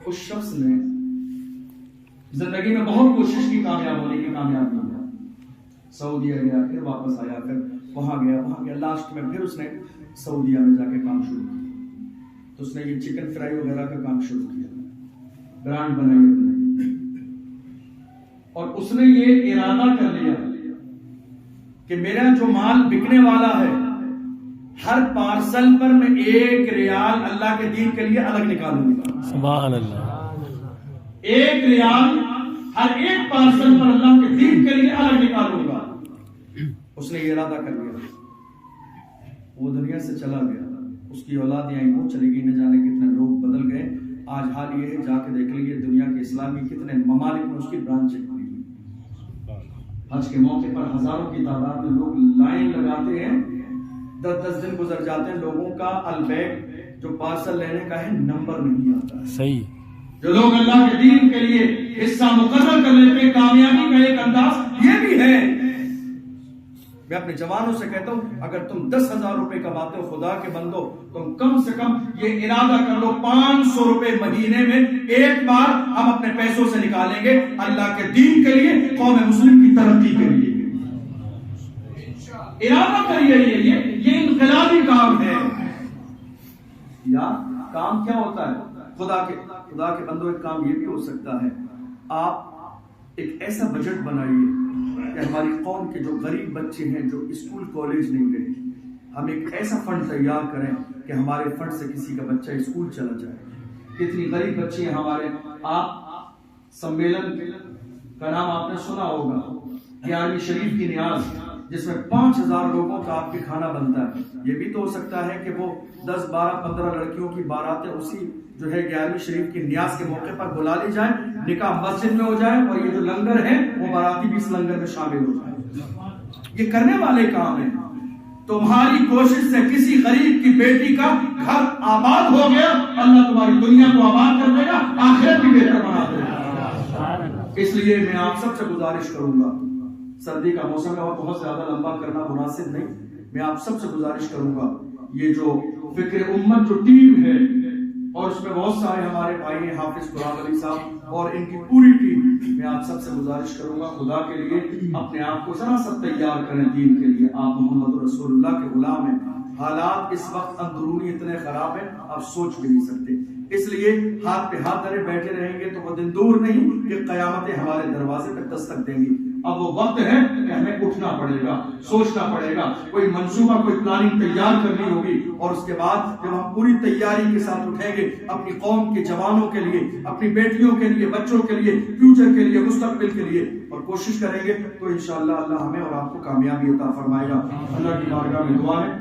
اس شخص نے زندگی میں بہت کوشش کی کامیاب ہونے کی، کامیاب نہیں ہوا۔ سعودیہ گیا، پھر واپس آیا، پھر وہاں گیا، لاسٹ میں پھر اس نے سعودیہ میں جا کے کام شروع کیا۔ تو اس نے یہ چکن فرائی وغیرہ کا کام شروع کیا، برانڈ بنائی، اور اس نے یہ ارادہ کر لیا کہ میرا جو مال بکنے والا ہے ہر پارسل پر میں 1 ریال اللہ کے دین کے لیے الگ نکالوں گا۔ سبحان اللہ۔ 1 ریال ہر ایک پارسل پر اللہ کے دین کے لیے الگ نکالوں گا۔ اس نے یہ ارادہ کر لیا، وہ دنیا سے چلا گیا، اس کی اولاد یہیں وہ چلی گئی، نہ جانے کتنے لوگ بدل گئے۔ آج حال یہ ہے، جا کے دیکھ لیجیے دنیا کے اسلامی کتنے ممالک میں اس کی برانچیں کھلی ہوئی۔ حج کے موقع پر ہزاروں کی تعداد میں لوگ لائن لگاتے ہیں، 10 دن گزر جاتے ہیں، لوگوں کا البیک جو پارسل لینے کا ہے نمبر نہیں آتا۔ صحیح۔ جو لوگ اللہ کے دین کے لیے حصہ مقرر کر لیتے ہیں، کامیابی کا ایک انداز یہ بھی ہے۔ میں اپنے جوانوں سے کہتا ہوں، اگر تم 10,000 روپے کماتے ہو، خدا کے بندو، تم کم سے کم یہ ارادہ کر لو 500 روپے مہینے میں ایک بار ہم اپنے پیسوں سے نکالیں گے اللہ کے دین کے لیے، قوم مسلم کی ترقی کے لیے۔ ارادہ کریے، یہ انقلابی کام ہے۔ یا کام کیا ہوتا ہے؟ خدا کے بندو، ایک کام یہ بھی ہو سکتا ہے، آپ ایک ایسا بجٹ بنائیے کہ ہماری قوم کے جو غریب بچے ہیں، جو اسکول کالج نہیں گئے، ہم ایک ایسا فنڈ تیار کریں کہ ہمارے فنڈ سے کسی کا بچہ اسکول چلا جائے. کتنی غریب بچے ہیں ہمارے. آپ سمیلن کا نام آپ نے سنا ہوگا, 11ویں شریف کی نیاز, جس میں 5000 لوگوں کا آپ کے کھانا بنتا ہے. یہ بھی تو ہو سکتا ہے کہ وہ 10 12 15 لڑکیوں کی باراتیں اسی جو ہے 11ویں شریف کی نیاز کے موقع پر بلا لی جائیں, نکاح مسجد میں ہو جائے, اور یہ جو لنگر ہے وہ باراتی بھی اس لنگر میں شامل ہو جائے. یہ کرنے والے کام ہیں. تمہاری کوشش سے کسی غریب کی بیٹی کا گھر آباد ہو گیا, اللہ تمہاری دنیا کو آباد کر دے گا, آخرت بھی بہتر بنا دے گا. اس لیے میں آپ سب سے گزارش کروں گا, سردی کا موسم ہے اور بہت زیادہ لمبا کرنا مناسب نہیں, میں آپ سب سے گزارش کروں گا, یہ جو فکر امت جو ٹیم ہے, اور اس میں بہت سارے ہمارے بھائی ہیں, حافظ غلام علی صاحب اور ان کی پوری ٹیم, میں آپ سب سے گزارش کروں گا خدا کے لیے اپنے آپ کو ذرا سا تیار کریں دین کے لیے. آپ محمد رسول اللہ کے غلام ہیں. حالات اس وقت اندرونی اتنے خراب ہیں آپ سوچ بھی نہیں سکتے. اس لیے ہاتھ پہ ہاتھ دھرے بیٹھے رہیں گے تو وہ دن دور نہیں کہ قیامتیں ہمارے دروازے پہ دستک دیں گی. اب وہ وقت ہے کہ ہمیں اٹھنا پڑے گا, سوچنا پڑے گا, کوئی منصوبہ کوئی پلاننگ تیار کرنی ہوگی, اور اس کے بعد جب ہم پوری تیاری کے ساتھ اٹھیں گے اپنی قوم کے جوانوں کے لیے, اپنی بیٹیوں کے لیے, بچوں کے لیے, فیوچر کے لیے, مستقبل کے لیے, اور کوشش کریں گے تو انشاءاللہ اللہ ہمیں اور آپ کو کامیابی عطا فرمائے گا. اللہ کی بارگاہ میں دعا ہے.